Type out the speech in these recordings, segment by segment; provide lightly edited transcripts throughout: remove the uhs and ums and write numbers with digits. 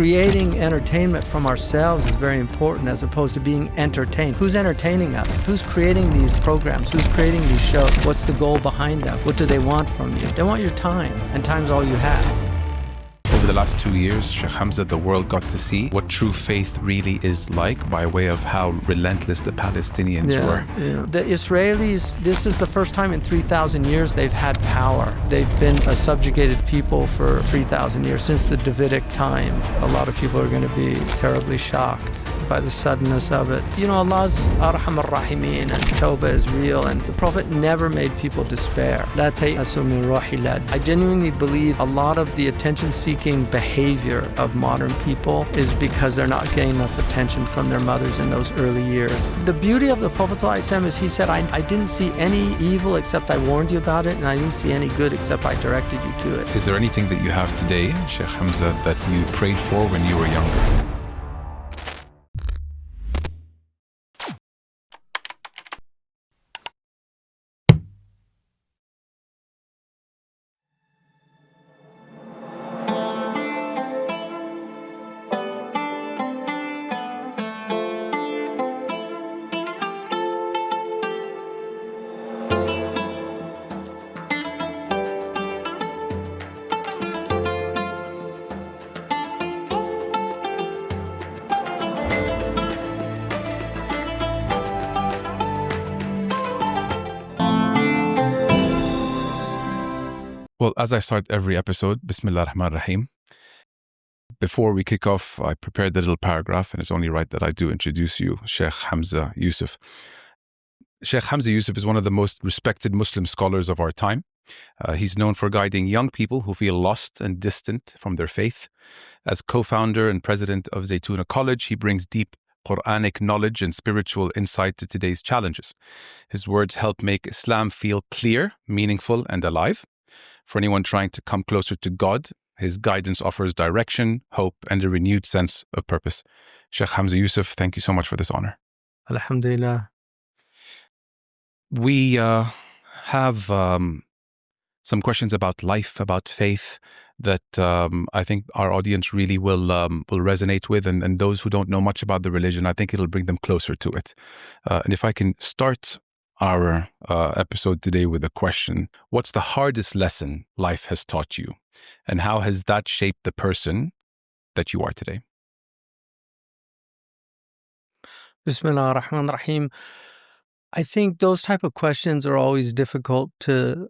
creating entertainment from ourselves is very important as opposed to being entertained. Who's entertaining us? Who's creating these programs? Who's creating these shows? What's the goal behind them? What do they want from you? They want your time, and time's all you have. Over the last 2 years, Sheikh Hamza, the world got to see what true faith really is like by way of how relentless the Palestinians were. Yeah. The Israelis, this is the first time in 3,000 years they've had power. They've been a subjugated people for 3,000 years. Since the Davidic time, a lot of people are going to be terribly shocked by the suddenness of it. You know, Allah's Arham Ar-Rahimin and Toba is real, and the Prophet never made people despair. La tayasu min ruhillah. I genuinely believe a lot of the attention-seeking behavior of modern people is because they're not getting enough attention from their mothers in those early years. The beauty of the Prophet ﷺ is he said, I didn't see any evil except I warned you about it, and I didn't see any good except I directed you to it. Is there anything that you have today, Sheikh Hamza, that you prayed for when you were younger? Well, as I start every episode, Bismillah ar-Rahman ar-Rahim. Before we kick off, I prepared a little paragraph, and it's only right that I do introduce you, Sheikh Hamza Yusuf. Sheikh Hamza Yusuf is one of the most respected Muslim scholars of our time. He's known for guiding young people who feel lost and distant from their faith. As co-founder and president of Zaytuna College, he brings deep Quranic knowledge and spiritual insight to today's challenges. His words help make Islam feel clear, meaningful, and alive. For anyone trying to come closer to God, his guidance offers direction, hope, and a renewed sense of purpose. Sheikh Hamza Yusuf, thank you so much for this honor. Alhamdulillah. We have some questions about life, about faith, that I think our audience really will resonate with, and those who don't know much about the religion, I think it'll bring them closer to it. And if I can start our episode today with a question: what's the hardest lesson life has taught you, and how has that shaped the person that you are today? Bismillah ar-Rahman ar-Rahim. I think those type of questions are always difficult to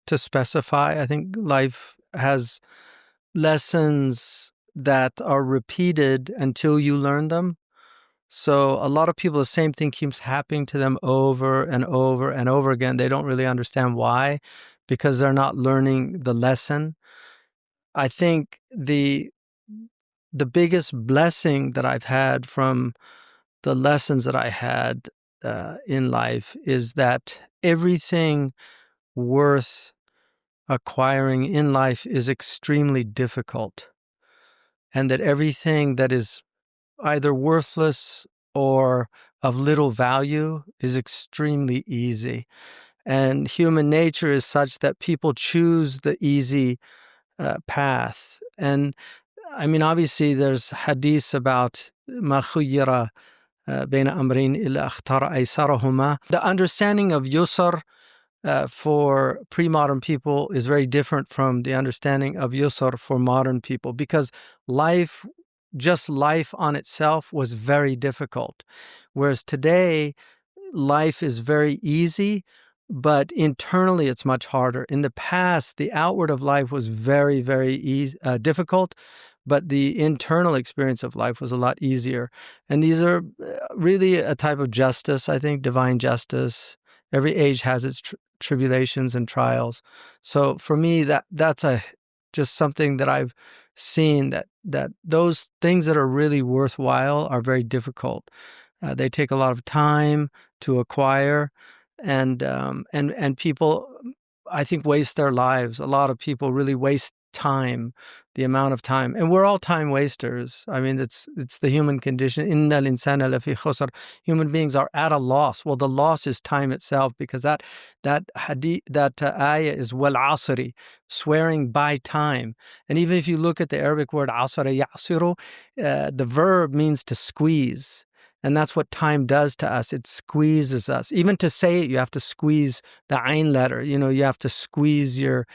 specify. I think life has lessons that are repeated until you learn them. So a lot of people, the same thing keeps happening to them over and over and over again. They don't really understand why, because they're not learning the lesson. I think the biggest blessing that I've had from the lessons that I had in life is that everything worth acquiring in life is extremely difficult, and that everything that is either worthless or of little value is extremely easy. And human nature is such that people choose the easy path. And I mean, obviously there's hadith about ma khuyira bayna amrin illa akhtara aysarahuma. The understanding of yusr for pre-modern people is very different from the understanding of yusr for modern people, because life on itself was very difficult. Whereas today, life is very easy, but internally it's much harder. In the past, the outward of life was very, very difficult, but the internal experience of life was a lot easier. And these are really a type of justice, I think, divine justice. Every age has its tribulations and trials. So for me, that's just something that I've seen, that those things that are really worthwhile are very difficult. They take a lot of time to acquire, and people, I think, waste their lives. A lot of people really waste time, the amount of time. And we're all time wasters. I mean, it's the human condition. Inna al-insana lafi khusr. Human beings are at a loss. Well, the loss is time itself, because that ayah is wal asri, swearing by time. And even if you look at the Arabic word asara ya'siru, the verb means to squeeze. And that's what time does to us. It squeezes us. Even to say it, you have to squeeze the ain letter. You know, you have to squeeze your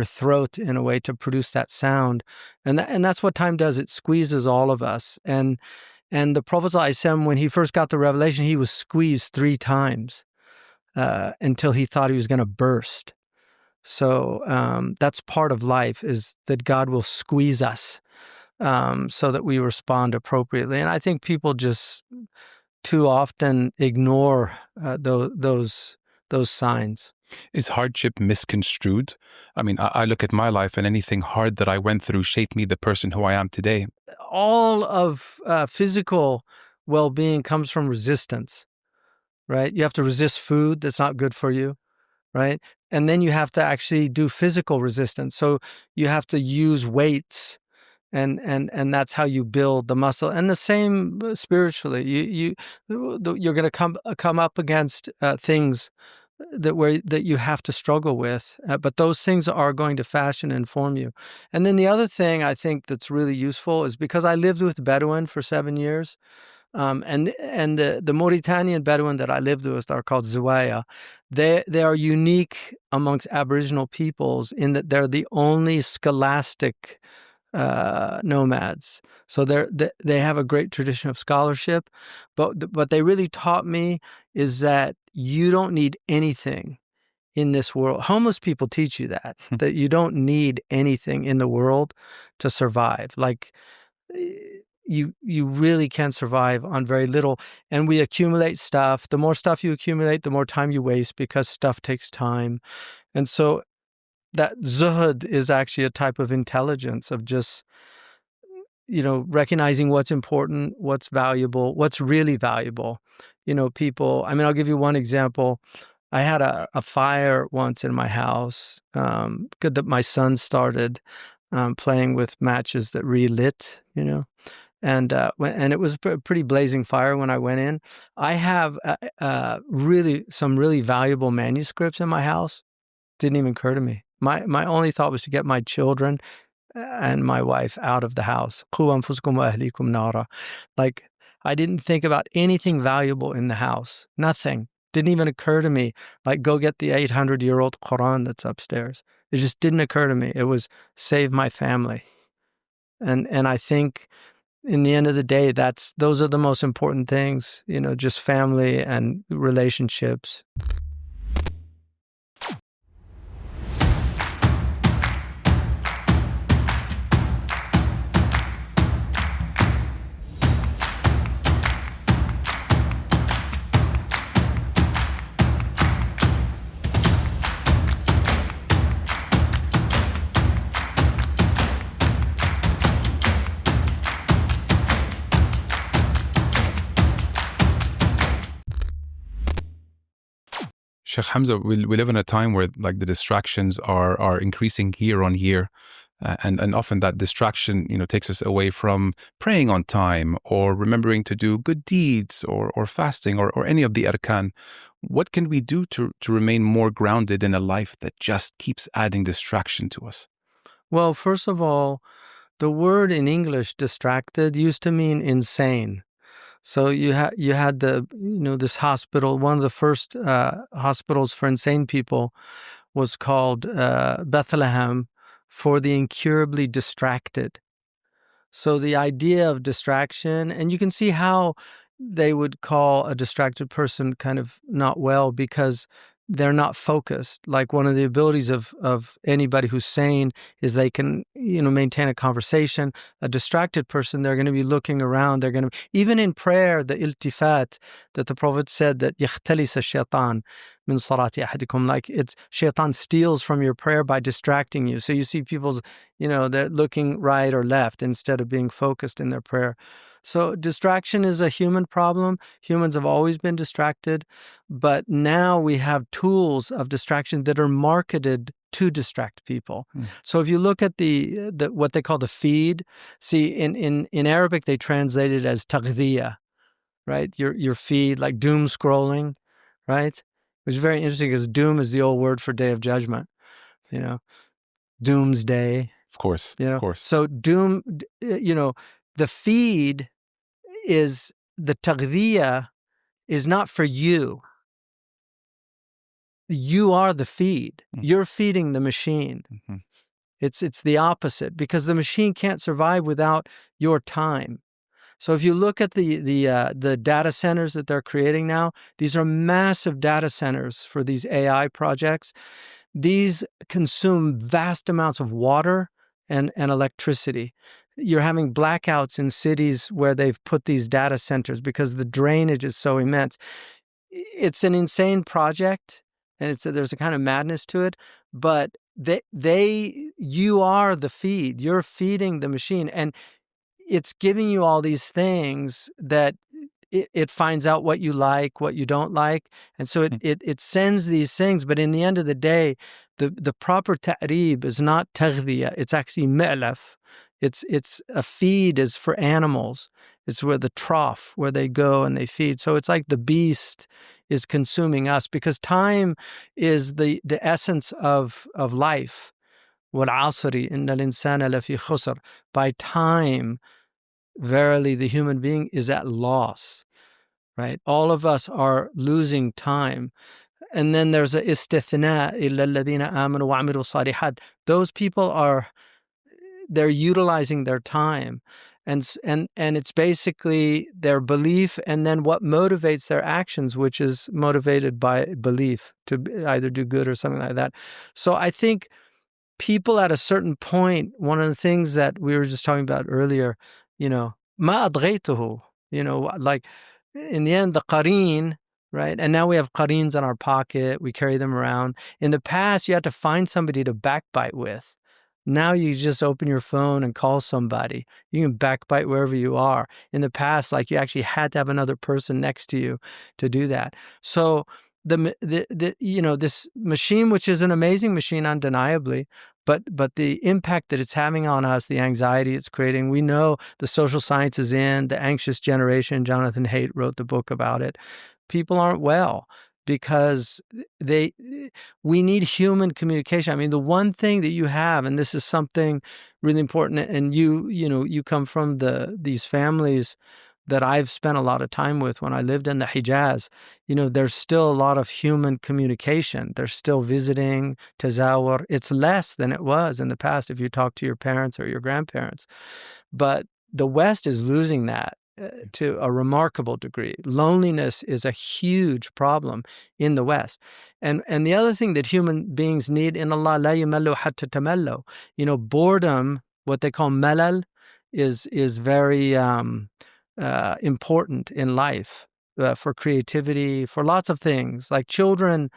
throat in a way to produce that sound. And that's what time does. It squeezes all of us. And the Prophet ﷺ, when he first got the revelation, he was squeezed 3 times until he thought he was going to burst. So that's part of life, is that God will squeeze us so that we respond appropriately. And I think people just too often ignore those signs. Is hardship misconstrued? I mean, I look at my life, and anything hard that I went through shaped me the person who I am today. All of physical well-being comes from resistance, right? You have to resist food that's not good for you, right? And then you have to actually do physical resistance. So you have to use weights, and that's how you build the muscle. And the same spiritually. You're going to come up against things that you have to struggle with, but those things are going to fashion and form you. And then the other thing I think that's really useful is, because I lived with Bedouin for 7 years, and the Mauritanian Bedouin that I lived with are called Zawaya. They are unique amongst Aboriginal peoples in that they're the only scholastic nomads. So they have a great tradition of scholarship, but what they really taught me is that you don't need anything in this world. Homeless people teach you that you don't need anything in the world to survive. Like, you really can survive on very little. And we accumulate stuff. The more stuff you accumulate, the more time you waste, because stuff takes time. And so that zuhud is actually a type of intelligence of just, recognizing what's important, what's valuable, what's really valuable. People, I mean, I'll give you one example. I had a fire once in my house, good that my son started playing with matches that relit, and it was a pretty blazing fire when I went in. I have some really valuable manuscripts in my house. Didn't even occur to me. My only thought was to get my children and my wife out of the house. Qu anfusakum wa ahlikum nara. Like, I didn't think about anything valuable in the house. Nothing. Didn't even occur to me, like, go get the 800-year-old Quran that's upstairs. It just didn't occur to me. It was save my family. And I think in the end of the day, those are the most important things, just family and relationships. Sheikh Hamza, we live in a time where, like, the distractions are increasing year on year, and often that distraction, takes us away from praying on time, or remembering to do good deeds, or fasting, or any of the arkan. What can we do to remain more grounded in a life that just keeps adding distraction to us? Well, first of all, the word in English, distracted, used to mean insane. So you had this hospital. One of the first hospitals for insane people was called Bethlehem for the incurably distracted. So the idea of distraction, and you can see how they would call a distracted person kind of not well, because they're not focused. Like, one of the abilities of anybody who's sane is they can, maintain a conversation. A distracted person, they're going to be looking around. They're going to, even in prayer, the iltifat that the Prophet said, that يختلس الشيطان من صلاة أحدكم, like, it's shaitan steals from your prayer by distracting you. So you see people's, they're looking right or left instead of being focused in their prayer. So distraction is a human problem. Humans have always been distracted, but now we have tools of distraction that are marketed to distract people. So if you look at the what they call the feed, see in Arabic they translate it as taghdiya, right? Your feed, like doom scrolling, right? Which is very interesting because doom is the old word for day of judgment, doomsday. Of course, of course. So doom, the feed is, the taghdiya is not for you. You are the feed. You're feeding the machine. It's the opposite, because the machine can't survive without your time. So if you look at the data centers that they're creating now, these are massive data centers for these AI projects. These consume vast amounts of water and electricity. You're having blackouts in cities where they've put these data centers because the drainage is so immense. It's an insane project, and there's a kind of madness to it, but you are the feed. You're feeding the machine, and it's giving you all these things that it finds out what you like, what you don't like. And so it sends these things. But in the end of the day, the proper ta'rib is not taghdiya. It's actually ma'laf. It's a feed is for animals. It's where the trough, where they go and they feed. So it's like the beast is consuming us, because time is the essence of life. وَالْعَصْرِ إِنَّ الْإِنسَانَ لَفِي خُسْرٍ. By time, verily, the human being is at loss, right? All of us are losing time. And then there's a istithna, إِلَّا الَّذِينَ آمَنُوا وَعَمِلُوا الصَّالِحَاتِ. Those people they're utilizing their time. And it's basically their belief and then what motivates their actions, which is motivated by belief to either do good or something like that. So I think people at a certain point, one of the things that we were just talking about earlier, ma adghaytuhu, like in the end, the qareen, right? And now we have qareens in our pocket. We carry them around. In the past, you had to find somebody to backbite with. Now you just open your phone and call somebody. You can backbite wherever you are. In the past, like, you actually had to have another person next to you to do that. So this machine, which is an amazing machine, undeniably, but the impact that it's having on us, the anxiety it's creating, we know the social sciences in the anxious generation. Jonathan Haidt wrote the book about it. People aren't well because we need human communication. I mean, the one thing that you have, and this is something really important, and you come from these families that I've spent a lot of time with when I lived in the Hijaz, there's still a lot of human communication. They're still visiting, tazawur. It's less than it was in the past if you talk to your parents or your grandparents. But the West is losing that to a remarkable degree. Loneliness is a huge problem in the West. And the other thing that human beings need, in Allah la yamallu hatta tamallu, boredom, what they call malal, is very important in life for creativity, for lots of things. Like children,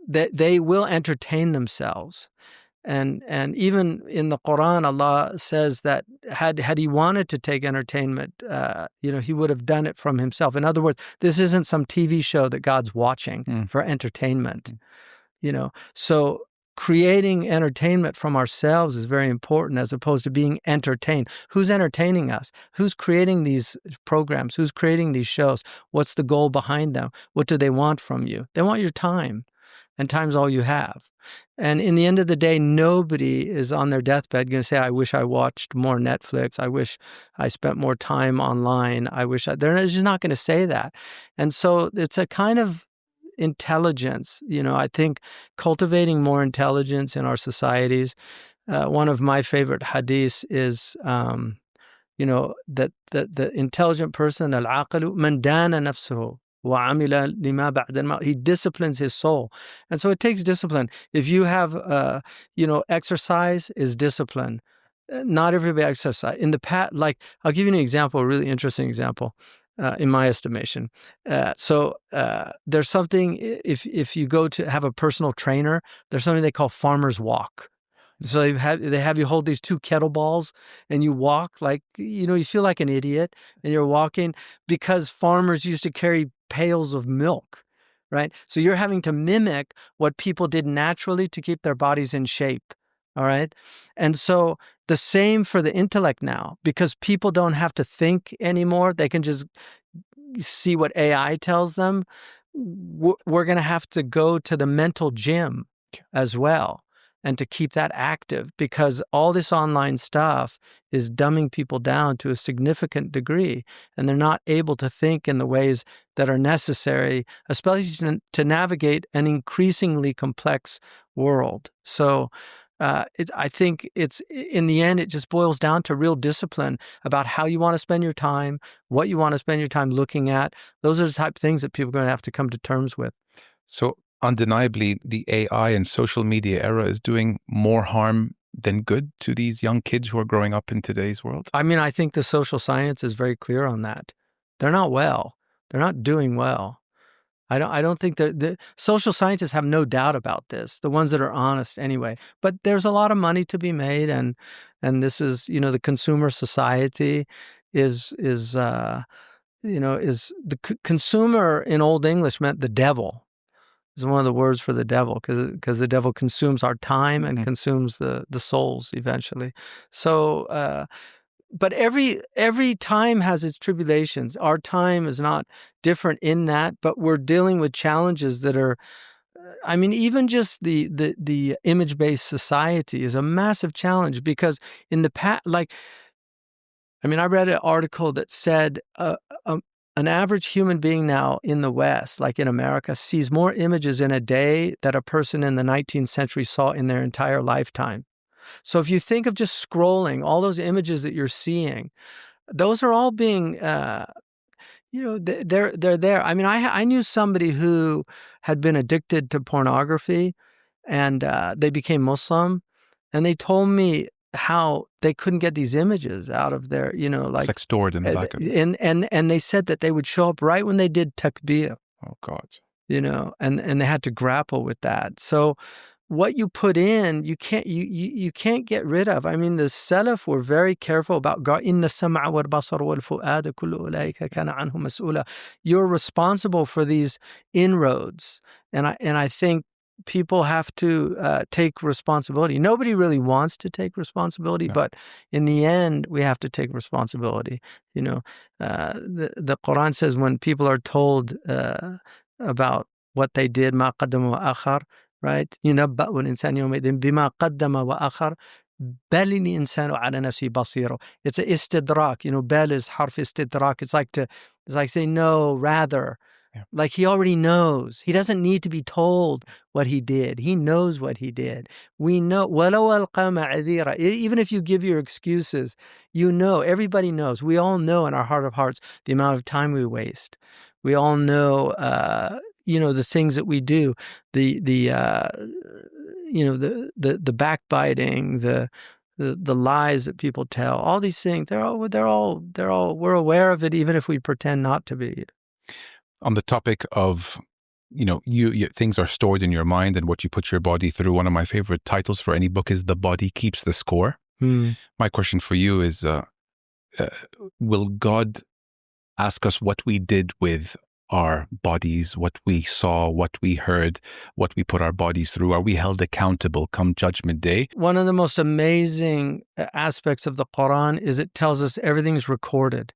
they will entertain themselves. And even in the Quran, Allah says that had He wanted to take entertainment, He would have done it from Himself. In other words, this isn't some TV show that God's watching for entertainment. So creating entertainment from ourselves is very important, as opposed to being entertained. Who's entertaining us? Who's creating these programs? Who's creating these shows? What's the goal behind them? What do they want from you? They want your time, and time's all you have. And in the end of the day, nobody is on their deathbed going to say, I wish I watched more Netflix. I wish I spent more time online. They're just not going to say that. And so it's a kind of intelligence. I think cultivating more intelligence in our societies. One of my favorite hadiths is, that the intelligent person, al-aqalu man dana nafsuhu wa amila lima ba'da al-maut. He disciplines his soul. And so it takes discipline. If you have, exercise is discipline. Not everybody exercise. In the past, like, I'll give you an example, a really interesting example. In my estimation. There's something, if you go to have a personal trainer, there's something they call farmer's walk. So they have you hold these two kettlebells and you walk like, you feel like an idiot, and you're walking, because farmers used to carry pails of milk right? So you're having to mimic what people did naturally to keep their bodies in shape, all right? And so the same for the intellect now, because people don't have to think anymore. They can just see what AI tells them. We're going to have to go to the mental gym as well, and to keep that active, because all this online stuff is dumbing people down to a significant degree, and they're not able to think in the ways that are necessary, especially to navigate an increasingly complex world. So I think it's, in the end, it just boils down to real discipline about how you want to spend your time, what you want to spend your time looking at. Those are the type of things that people are going to have to come to terms with. So undeniably, the AI and social media era is doing more harm than good to these young kids who are growing up in today's world? I mean, I think the social science is very clear on that. They're not well. They're not doing well. I don't think that the social scientists have no doubt about this, the ones that are honest anyway. But there's a lot of money to be made, and this is, the consumer society is consumer in Old English meant the devil. Is one of the words for the devil, because the devil consumes our time and consumes the souls eventually. So, but every time has its tribulations. Our time is not different in that, but we're dealing with challenges that are, even just the image-based society is a massive challenge, because in the past, I read an article that said an average human being now in the West, like in America, sees more images in a day that a person in the 19th century saw in their entire lifetime. So if you think of just scrolling, all those images that you're seeing, those are all being, they're there. I knew somebody who had been addicted to pornography, and they became Muslim, and they told me how they couldn't get these images out of their, It's like stored in the back of it. and they said that they would show up right when they did takbir. Oh, God. And they had to grapple with that. So what you put in, you can't get rid of. The Salaf were very careful about inna sam'a wal basar wal fu'ada kullu ulaika kana anhu mas'ula. You're responsible for these inroads, and I think people have to take responsibility. Nobody really wants to take responsibility, but in the end, we have to take responsibility. The Quran says when people are told about what they did, ma qaddama wa akhar, right? يُنَبَّأُ الْإِنسَانُ يَوْمَئِذٍ بِمَا قَدَّمَ وَأَخَرَ بَلِ الْإِنسَانُ عَلَى نَفْسِهِ بَصِيرٌ. It's a istidrak. Bal is harf istidrak. It's like saying no, rather. Yeah. Like he already knows. He doesn't need to be told what he did. He knows what he did. We know. وَلَوْ أَلْقَى مَعْذِيرًا. Even if you give your excuses, everybody knows. We all know in our heart of hearts the amount of time we waste. We all know, the things that we do, the backbiting, the lies that people tell, all these things, they're all, we're aware of it, even if we pretend not to be. On the topic of, you things are stored in your mind and what you put your body through, one of my favorite titles for any book is The Body Keeps the Score. My question for you is, will God ask us what we did with our bodies, what we saw, what we heard, what we put our bodies through? Are we held accountable come Judgment Day? One of the most amazing aspects of the Quran is it tells us everything's recorded.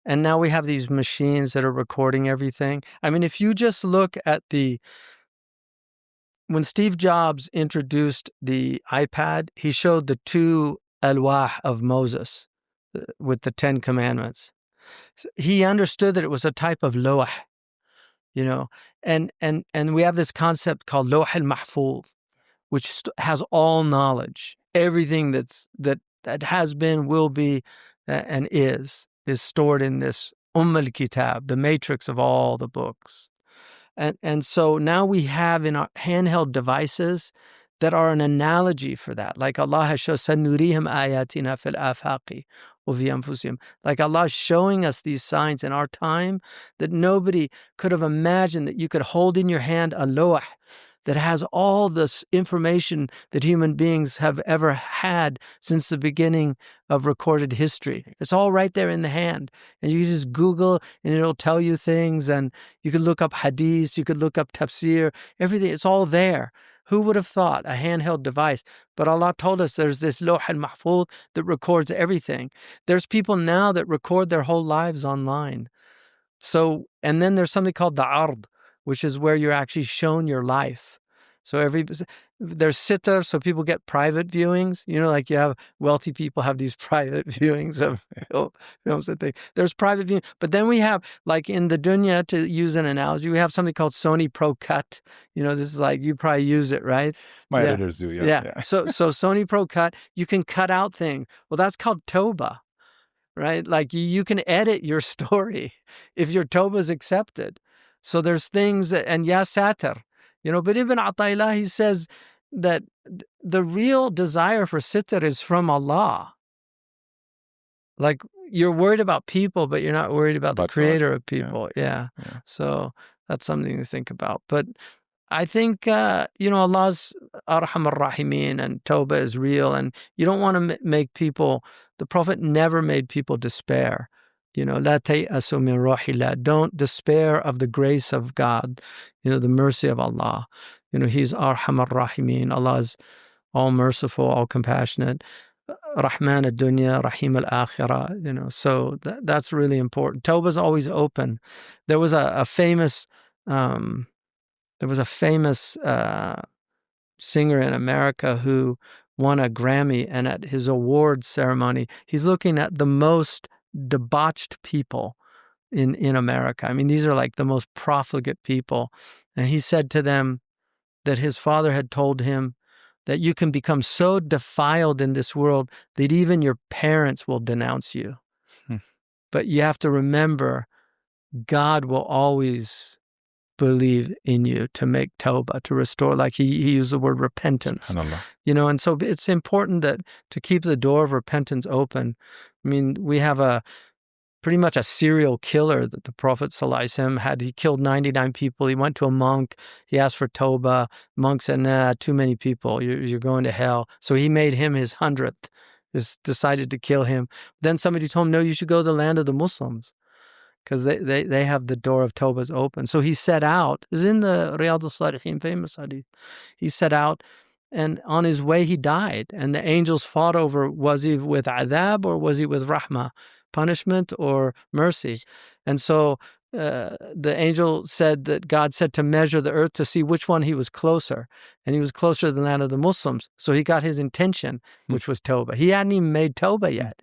And now we have these machines that are recording everything. If you just look at when Steve Jobs introduced the iPad, he showed the 2 alwah of Moses with the 10 commandments. He understood that it was a type of lawh, and we have this concept called lawh al-mahfuz, which has all knowledge. Everything that has been, will be, and is stored in this al-kitab, the matrix of all the books. And so now we have in our handheld devices that are an analogy for that. Like Allah has shown, سَنُرِيهِمْ آيَاتِنَا فِي الْآفَاقِ وَفِي أَنفُسِهِمْ. Like Allah is showing us these signs in our time that nobody could have imagined, that you could hold in your hand a lawh that has all this information that human beings have ever had since the beginning of recorded history. It's all right there in the hand. And you just Google and it'll tell you things, and you could look up hadith, you could look up tafsir, everything. It's all there. Who would have thought a handheld device? But Allah told us there's this Lawh al-Mahfuz that records everything. There's people now that record their whole lives online. So, and then there's something called the ard, which is where you're actually shown your life. So there's sitr, so people get private viewings. You know, like you have wealthy people have these private viewings of films that there's private viewing. But then we have, like in the dunya, to use an analogy, we have something called Sony Pro Cut. You know, this is like, you probably use it, right? My editors do, yeah. So Sony Pro Cut, you can cut out things. Well, that's called Toba. Right? Like you can edit your story if your Toba is accepted. So there's things that, and ya satir, you know, but Ibn Ata'illah, he says that the real desire for sitr is from Allah. Like you're worried about people, but you're not worried about the creator of people. Yeah. So that's something to think about. But I think, you know, Allah's Arham ar-Rahimin and Toba is real, and you don't want to make people, the Prophet never made people despair. You know, La tay'asu min ruhillah. Don't despair of the grace of God, you know, the mercy of Allah. You know, He's Arham ar-Rahimin. Allah is all merciful, all compassionate. Rahman ad-dunya, Rahim al-akhirah, you know, so that's really important. Toba is always open. There was a famous singer in America who won a Grammy, and at his awards ceremony, he's looking at the most debauched people in America. I mean, these are like the most profligate people. And he said to them that his father had told him that you can become so defiled in this world that even your parents will denounce you. But you have to remember, God will always believe in you to make tawbah, to restore, like he used the word repentance. You know, and so it's important that to keep the door of repentance open. I mean, we have pretty much a serial killer that the Prophet ﷺ had. He killed 99 people. He went to a monk. He asked for tawbah. Monk said, nah, too many people. You're going to hell. So he made him his 100th. Just decided to kill him. Then somebody told him, no, you should go to the land of the Muslims, because they have the door of Tawbahs open. So he set out, is in the Riyadh al-Salihin, famous hadith. He set out, and on his way he died. And the angels fought over, was he with adhab or was he with rahmah, punishment or mercy? And so the angel said that God said to measure the earth to see which one he was closer. And he was closer to the land of the Muslims. So he got his intention, which was Tawbah. He hadn't even made Tawbah yet,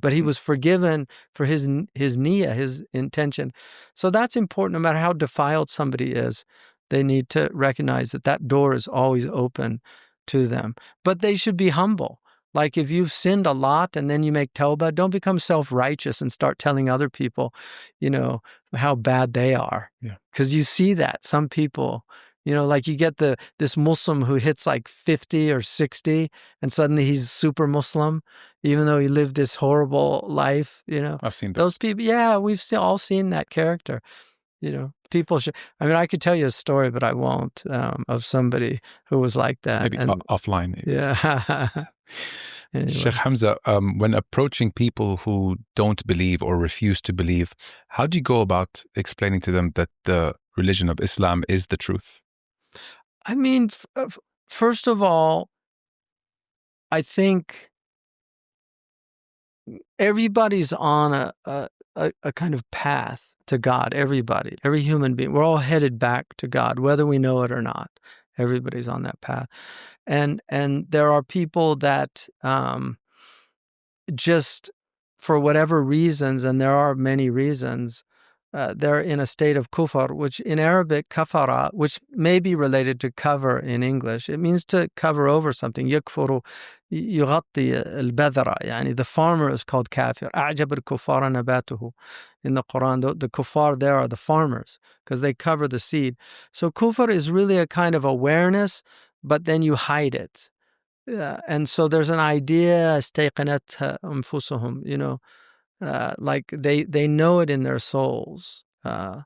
but he was forgiven for his niyyah, his intention. So that's important. No matter how defiled somebody is, they need to recognize that that door is always open to them. But they should be humble. Like if you've sinned a lot and then you make tawbah, don't become self-righteous and start telling other people, you know, how bad they are. Because you see that some people, you know, like you get this Muslim who hits like 50 or 60 and suddenly he's super Muslim, even though he lived this horrible life, you know. I've seen those people. Yeah, we've all seen that character. You know, people should, I mean, I could tell you a story, but I won't, of somebody who was like that. Maybe offline. Maybe. Yeah. Anyway. Sheikh Hamza, when approaching people who don't believe or refuse to believe, how do you go about explaining to them that the religion of Islam is the truth? I mean, first of all, I think everybody's on a kind of path to God. Everybody, every human being, we're all headed back to God, whether we know it or not. Everybody's on that path. And there are people that just for whatever reasons, and there are many reasons, they're in a state of kufr, which in Arabic, kafara, which may be related to cover in English. It means to cover over something. Yakfuru yughatti al-badra. Yani the farmer is called kafir. A'jab al-kuffara nabatuhu. In the Quran, the kuffar there are the farmers because they cover the seed. So kufr is really a kind of awareness, but then you hide it. And so there's an idea, istayqanat anfusuhum, you know, like they know it in their souls. And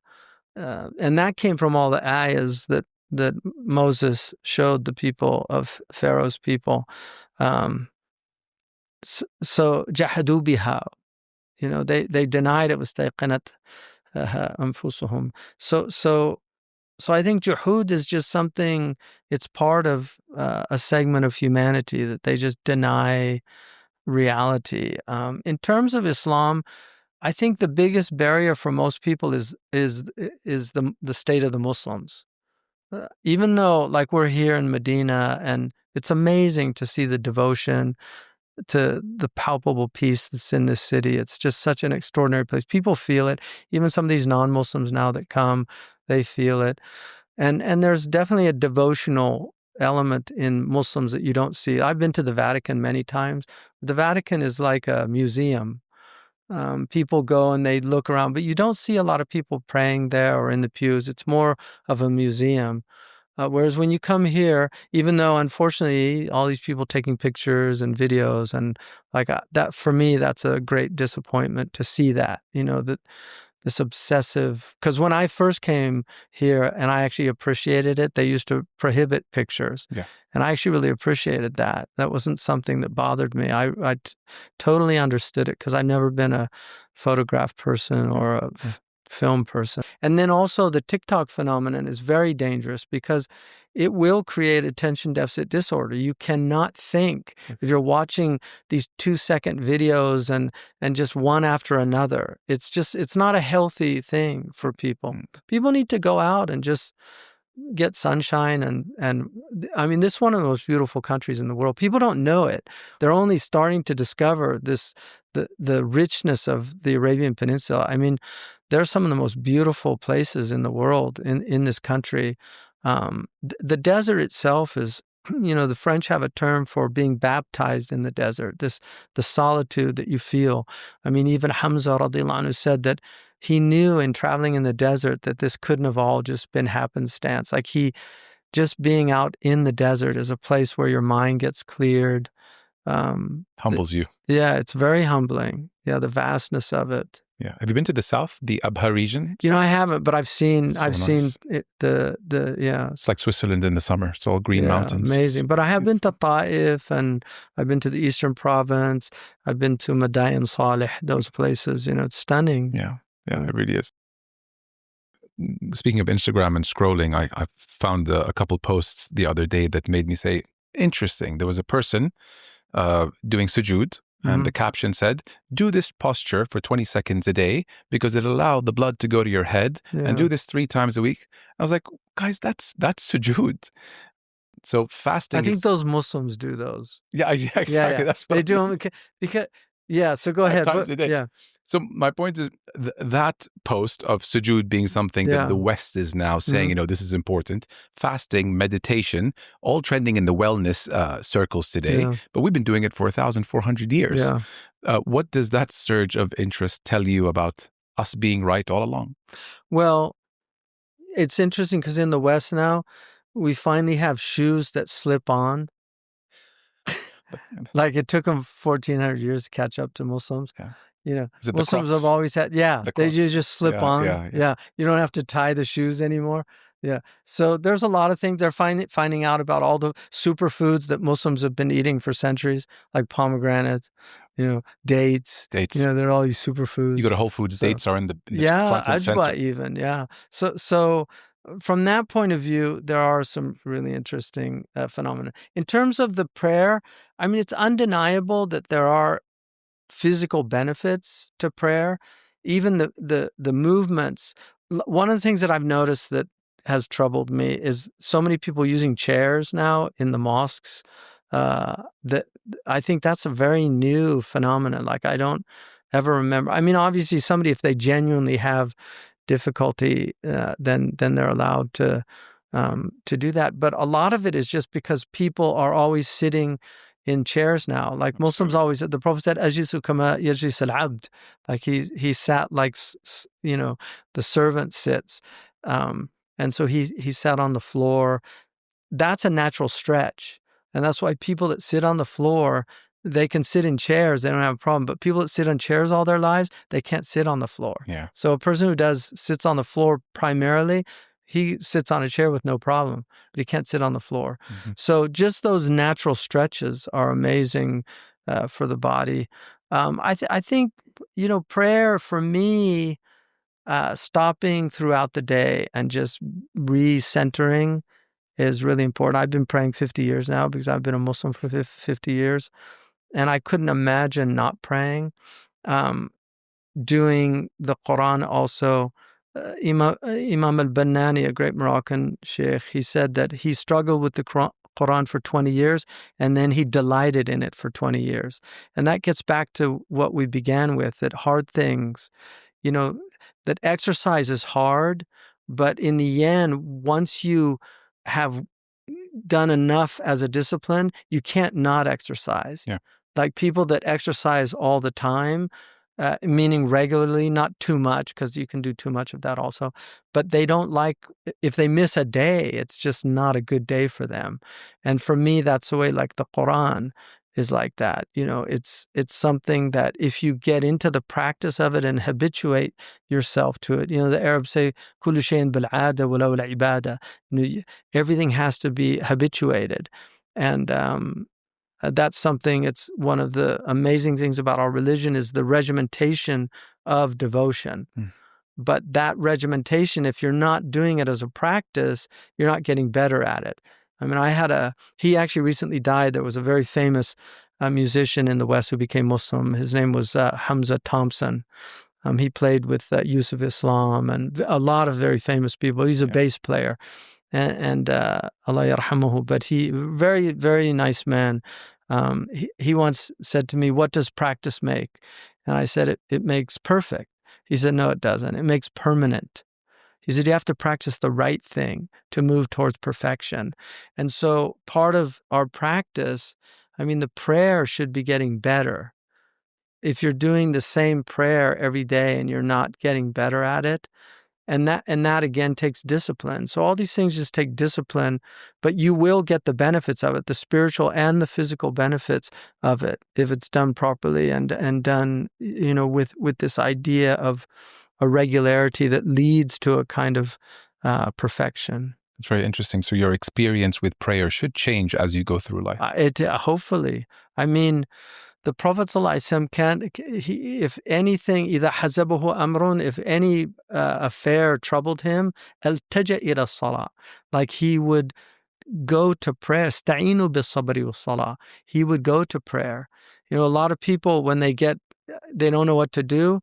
that came from all the ayahs that that Moses showed the people of Pharaoh's people. So jahadu biha, they denied it. وَاسْتَيْقَنَتْ أَنفُسُهُم. So I think juhud is just something, it's part of a segment of humanity that they just deny reality. In terms of Islam, I think the biggest barrier for most people is the state of the Muslims. Even though, like, we're here in Medina, and it's amazing to see the devotion to the palpable peace that's in this city. It's just such an extraordinary place. People feel it. Even some of these non-Muslims now that come, they feel it. And there's definitely a devotional element in Muslims that you don't see. I've been to the Vatican many times. The Vatican is like a museum. People go and they look around, but you don't see a lot of people praying there or in the pews. It's more of a museum. Whereas when you come here, even though unfortunately all these people taking pictures and videos, and like that, for me, that's a great disappointment to see that, that this obsessive, because when I first came here and I actually appreciated it, they used to prohibit pictures. Yeah. And I actually really appreciated that. That wasn't something that bothered me. I totally understood it because I've never been a photograph person or a film person. And then also the TikTok phenomenon is very dangerous because it will create attention deficit disorder. You cannot think if you're watching these 2-second videos and just one after another. It's not a healthy thing for people. People need to go out and just get sunshine and I mean, this is one of the most beautiful countries in the world. People don't know it. They're only starting to discover the richness of the Arabian Peninsula. I mean, there are some of the most beautiful places in the world in this country. The desert itself is, the French have a term for being baptized in the desert, the solitude that you feel. I mean, even Hamza radiallahu anhu said that he knew in traveling in the desert that this couldn't have all just been happenstance. Like just being out in the desert is a place where your mind gets cleared. Humbles you. Yeah, it's very humbling. Yeah, the vastness of it. Yeah. Have you been to the south, the Abha region? I haven't, but I've seen nice. it, yeah. It's like Switzerland in the summer. It's all green mountains. Amazing. But I have been to Ta'if, and I've been to the Eastern Province. I've been to Madain Salih, those places. It's stunning. Yeah, it really is. Speaking of Instagram and scrolling, I found a couple posts the other day that made me say, interesting. There was a person doing sujood, and the caption said, do this posture for 20 seconds a day because it'll allow the blood to go to your head, and do this 3 times a week. I was like, guys, that's sujood. So fasting, I think those Muslims do those. Yeah, exactly. Yeah. That's what they do them because so go ahead. 5 times a day. Yeah. So my point is that post of sujood being something that the West is now saying, this is important. Fasting, meditation, all trending in the wellness circles today. Yeah. But we've been doing it for 1,400 years. Yeah. What does that surge of interest tell you about us being right all along? Well, it's interesting because in the West now, we finally have shoes that slip on. Like it took them 1,400 years to catch up to Muslims. Yeah. Muslims have always had, they just slip on. Yeah. You don't have to tie the shoes anymore. Yeah. So there's a lot of things. They're finding out about all the superfoods that Muslims have been eating for centuries, like pomegranates, dates. There are all these superfoods. You go to Whole Foods, dates are in the front and center. Ajwa even, yeah. So from that point of view, there are some really interesting phenomena. In terms of the prayer, I mean, it's undeniable that there are physical benefits to prayer. Even the movements. One of the things that I've noticed that has troubled me is so many people using chairs now in the mosques. That I think that's a very new phenomenon. Like I don't ever remember. I mean, obviously, somebody, if they genuinely have difficulty, then they're allowed to do that. But a lot of it is just because people are always sitting in chairs now. Like Muslims always, the Prophet said, "Ajlisu kama yajlis al-abd." Like he sat like the servant sits, and so he sat on the floor. That's a natural stretch, and that's why people that sit on the floor, they can sit in chairs, they don't have a problem. But people that sit on chairs all their lives, they can't sit on the floor. Yeah. So a person who sits on the floor primarily, He sits on a chair with no problem, but he can't sit on the floor. Mm-hmm. So just those natural stretches are amazing for the body. I think, prayer for me, stopping throughout the day and just recentering is really important. I've been praying 50 years now because I've been a Muslim for 50 years, and I couldn't imagine not praying. Doing the Quran also. Imam al-Bannani, a great Moroccan sheikh, he said that he struggled with the Quran for 20 years, and then he delighted in it for 20 years. And that gets back to what we began with, that hard things, that exercise is hard, but in the end, once you have done enough as a discipline, you can't not exercise. Yeah. Like people that exercise all the time, meaning regularly, not too much, because you can do too much of that also, but they don't like, if they miss a day, it's just not a good day for them. And for me, that's the way, like the Quran is like that. It's something that if you get into the practice of it and habituate yourself to it, the Arabs say, كل شيء بالعادة ولو العبادة. Everything has to be habituated. And that's something, it's one of the amazing things about our religion is the regimentation of devotion. But that regimentation, if you're not doing it as a practice, you're not getting better at it. I mean, he actually recently died. There was a very famous musician in the West who became Muslim. His name was Hamza Thompson. He played with Yusuf Islam and a lot of very famous people. He's a bass player. And Allah yarhamuhu, but he, very, very nice man. He once said to me, "What does practice make?" And I said, it makes perfect. He said, "No, it doesn't. It makes permanent." He said, "You have to practice the right thing to move towards perfection." And so part of our practice, the prayer should be getting better. If you're doing the same prayer every day and you're not getting better at it, and that again takes discipline. So all these things just take discipline, but you will get the benefits of it, the spiritual and the physical benefits of it, if it's done properly and done, with this idea of a regularity that leads to a kind of perfection. It's very interesting. So your experience with prayer should change as you go through life. Hopefully. The Prophet ﷺ if anything, إِذَا حَزَبَهُ أَمْرٌ, if any affair troubled him, التجأ إلى الصلاة. Like he would go to prayer. استعينوا بالصبر والصلاة. He would go to prayer. A lot of people, when they don't know what to do,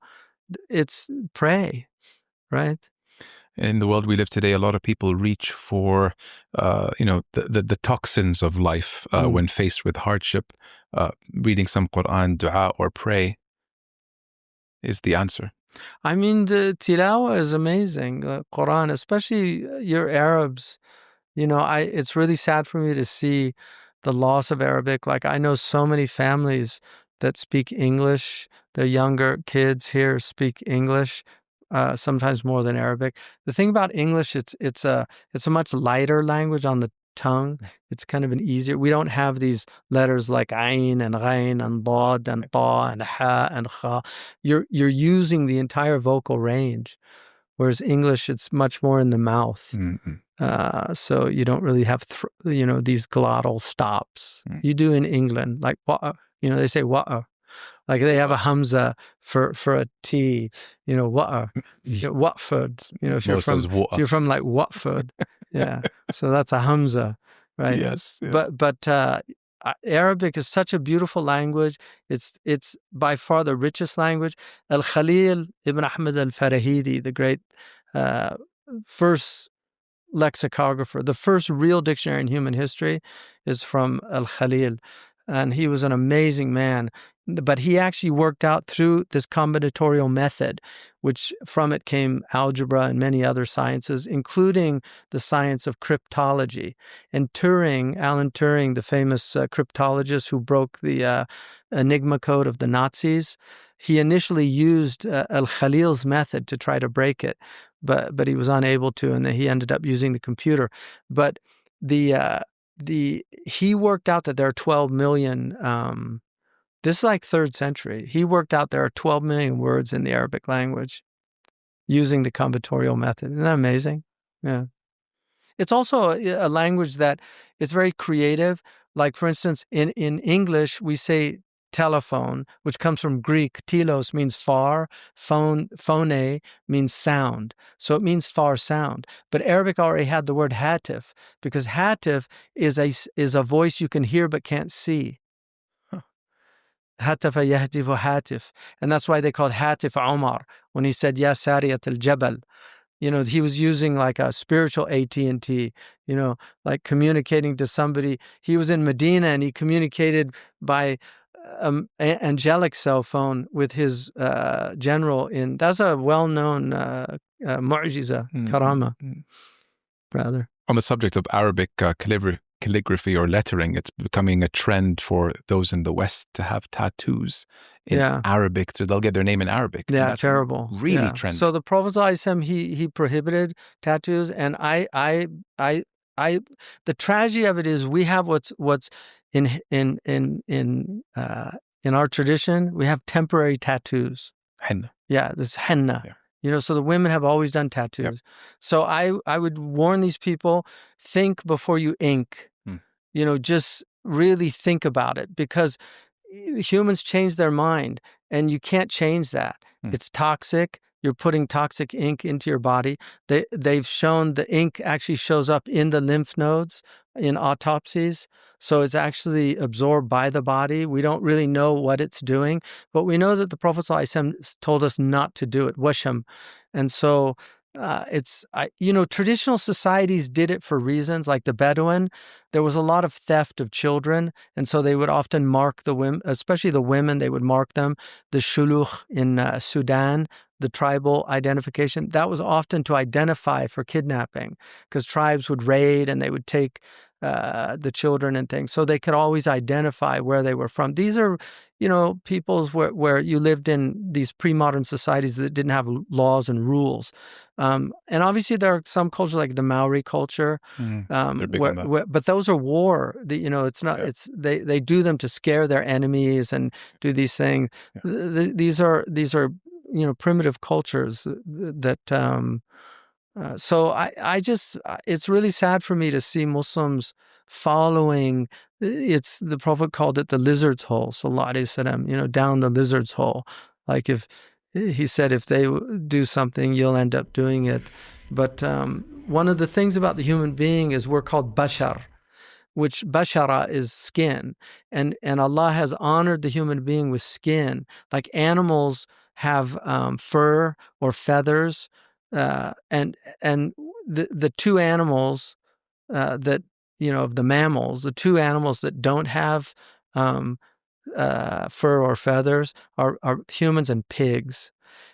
it's pray, right? In the world we live today, a lot of people reach for, the toxins of life when faced with hardship. Reading some Quran, dua, or pray is the answer. The tilawa is amazing. Quran, especially your Arabs. It's really sad for me to see the loss of Arabic. Like I know so many families that speak English. Their younger kids here speak English. Sometimes more than Arabic. The thing about English, it's a much lighter language on the tongue. It's kind of an easier. We don't have these letters like ayn and ghayn and dad and ta and ha and kha. You're using the entire vocal range, whereas English, it's much more in the mouth. Mm-hmm. So you don't really have these glottal stops. You do in England, like wa'a. They say wa'a. Like they have a Hamza for a T, Watford. If you're from like Watford, yeah. So that's a Hamza, right? Yes. But Arabic is such a beautiful language. It's by far the richest language. Al-Khalil ibn Ahmed al-Farahidi, the great first lexicographer, the first real dictionary in human history, is from Al-Khalil. And he was an amazing man. But he actually worked out through this combinatorial method, which from it came algebra and many other sciences, including the science of cryptology. And Alan Turing, the famous cryptologist who broke the Enigma code of the Nazis, he initially used Al-Khalil's method to try to break it, but he was unable to, and then he ended up using the computer. But he worked out that there are 12 million. This is like 3rd century. He worked out there are 12 million words in the Arabic language using the combinatorial method. Isn't that amazing? Yeah. It's also a language that is very creative. Like, for instance, in English, we say telephone, which comes from Greek. Telos means far, phone means sound. So it means far sound. But Arabic already had the word hatif, because hatif is a voice you can hear but can't see. Hatafa yahtifu hatif. And that's why they called hatif Omar when he said, Ya Sariyat al-Jabal. You know, he was using like a spiritual AT&T, you know, like communicating to somebody. He was in Medina and he communicated by angelic cell phone with his general that's a well-known mu'jiza, karama, rather. On the subject of Arabic calligraphy or lettering, it's becoming a trend for those in the West to have tattoos in Arabic. So they'll get their name in Arabic. Yeah, terrible. Really trendy. So the Prophet _, he prohibited tattoos, and the tragedy of it is we have what's in our tradition, we have temporary tattoos. Henna. Yeah, this henna. Yeah. You know, so the women have always done tattoos. Yep. So I would warn these people, think before you ink. You know, just really think about it, because humans change their mind and you can't change that. It's toxic. You're putting toxic ink into your body. They've shown the ink actually shows up in the lymph nodes in autopsies. So it's actually absorbed by the body. We don't really know what it's doing, but we know that the Prophet ﷺ told us not to do it, washam. And so traditional societies did it for reasons, like the Bedouin. There was a lot of theft of children, and so they would often mark the women, especially the women, they would mark them. The shuluch in Sudan, the tribal identification, that was often to identify for kidnapping, because tribes would raid and they would take the children and things, so they could always identify where they were from. These are, peoples where you lived in these pre-modern societies that didn't have laws and rules. And obviously there are some cultures like the Maori culture, but those are war. It's not. Yeah. They do them to scare their enemies and do these things. Yeah. These are primitive cultures that. So I just, it's really sad for me to see Muslims following. The Prophet called it the lizard's hole, sallallahu alaihi wasallam, down the lizard's hole. Like he said, if they do something, you'll end up doing it. But one of the things about the human being is we're called bashar, which bashara is skin. And Allah has honored the human being with skin. Like animals have fur or feathers. And the two animals that, of the mammals, the two animals that don't have fur or feathers are humans and pigs.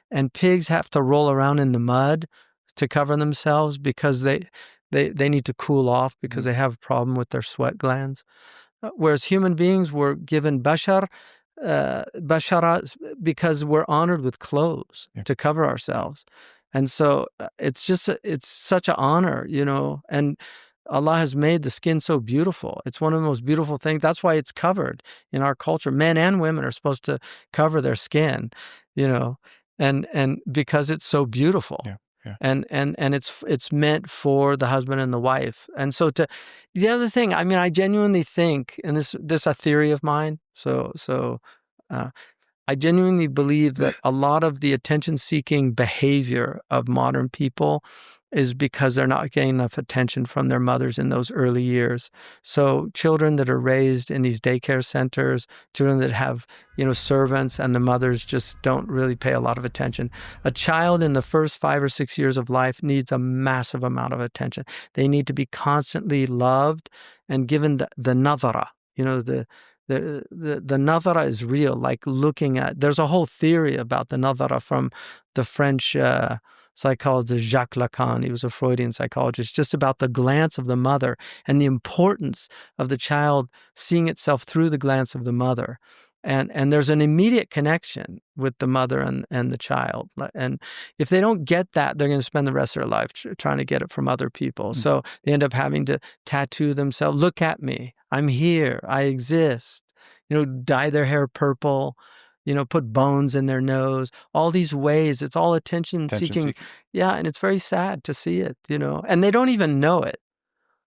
And pigs have to roll around in the mud to cover themselves because they need to cool off because they have a problem with their sweat glands. Whereas human beings were given bashara because we're honored with clothes to cover ourselves. And so it's such an honor, and Allah has made the skin so beautiful. It's one of the most beautiful things. That's why it's covered in our culture. Men and women are supposed to cover their skin, and because it's so beautiful. Yeah. Yeah. And it's meant for the husband and the wife. And so the other thing, I genuinely think, and this a theory of mine, I genuinely believe that a lot of the attention-seeking behavior of modern people is because they're not getting enough attention from their mothers in those early years. So children that are raised in these daycare centers, children that have, servants, and the mothers just don't really pay a lot of attention. A child in the first 5 or 6 years of life needs a massive amount of attention. They need to be constantly loved and given the nadhara, the nadhara is real, like looking at, there's a whole theory about the nadhara from the French psychologist Jacques Lacan. He was a Freudian psychologist, just about the glance of the mother and the importance of the child seeing itself through the glance of the mother. And there's an immediate connection with the mother and the child. And if they don't get that, they're going to spend the rest of their life trying to get it from other people. Mm-hmm. So they end up having to tattoo themselves. Look at me. I'm here. I exist. Dye their hair purple, put bones in their nose, all these ways. It's all attention seeking. Yeah. And it's very sad to see it, and they don't even know it.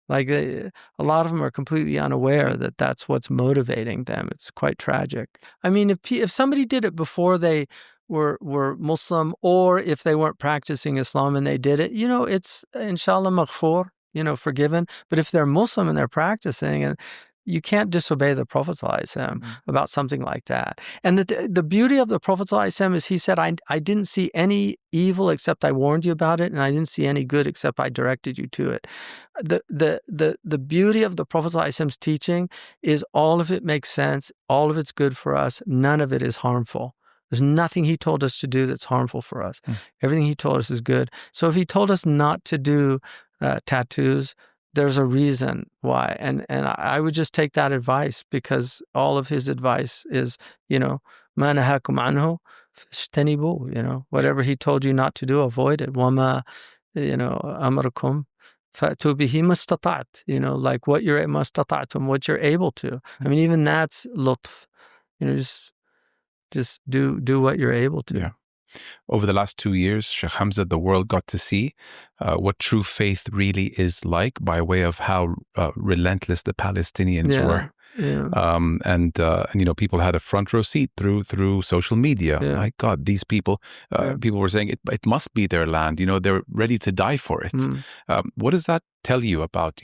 Like a lot of them are completely unaware that that's what's motivating them. It's quite tragic. I mean, if somebody did it before they were Muslim, or if they weren't practicing Islam and they did it, it's inshallah maghfur, forgiven. But if they're Muslim and they're practicing, and you can't disobey the Prophet ﷺ about something like that. And the beauty of the Prophet ﷺ is he said, I didn't see any evil except I warned you about it, and I didn't see any good except I directed you to it. The beauty of the Prophet ﷺ's teaching is all of it makes sense, all of it's good for us, none of it is harmful. There's nothing he told us to do that's harmful for us. Everything he told us is good. So if he told us not to do tattoos, there's a reason why. And I would just take that advice, because all of his advice is, مَا نَهَاكُمْ عَنْهُ فَاجْتَنِبُوهُ, whatever he told you not to do, avoid it. وَمَا أَمَرَكُمْ فَأْتُوا بِهِ مَا اسْتَطَعْتُمْ, like what you're able to. I mean, even that's lutf. Just do what you're able to. Yeah. Over the last 2 years, Sheikh Hamza, the world got to see what true faith really is like by way of how relentless the Palestinians were. Yeah. And people had a front row seat through social media. Yeah. My God, these people, people were saying it must be their land. They're ready to die for it. What does that tell you about,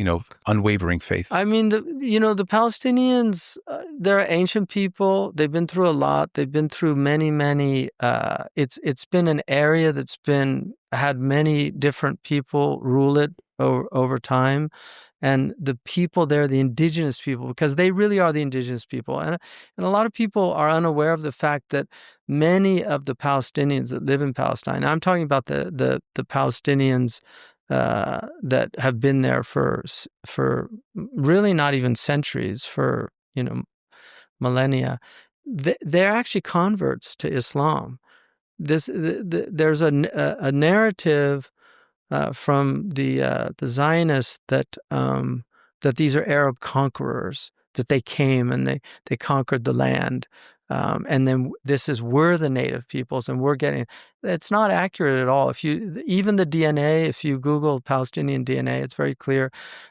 unwavering faith? I mean, the Palestinians, they're ancient people. They've been through a lot. They've been through many, it's been an area that's had many different people rule it over time. And the people there, the indigenous people, because they really are the indigenous people. And a lot of people are unaware of the fact that many of the Palestinians that live in Palestine, I'm talking about the Palestinians that have been there for really not even centuries, for millennia, they're actually converts to Islam. There's a narrative from the Zionists that these are Arab conquerors, that they came and they conquered the land. And then we're the native peoples, and it's not accurate at all. Even the DNA, if you Google Palestinian DNA, it's very clear.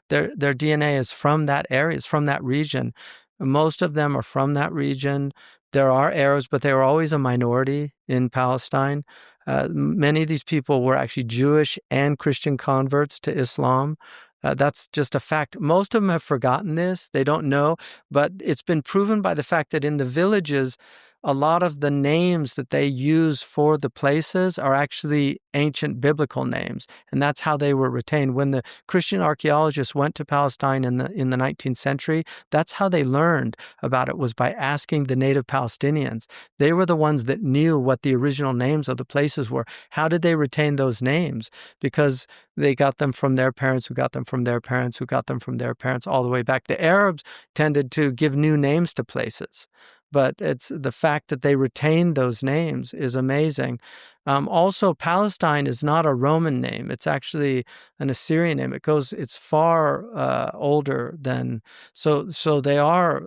Their DNA is from that area, it's from that region. Most of them are from that region. There are Arabs, but they were always a minority in Palestine. Many of these people were actually Jewish and Christian converts to Islam. That's just a fact. Most of them have forgotten this. They don't know, but it's been proven by the fact that in the villages, a lot of the names that they use for the places are actually ancient biblical names, and that's how they were retained. When the Christian archaeologists went to Palestine in the 19th century, that's how they learned about it, was by asking the native Palestinians. They were the ones that knew what the original names of the places were. How did they retain those names? Because they got them from their parents, who got them from their parents, who got them from their parents, all the way back. The Arabs tended to give new names to places, but it's the fact that they retained those names is amazing. Also, Palestine is not a Roman name. It's actually an Assyrian name. It's far older than, so they are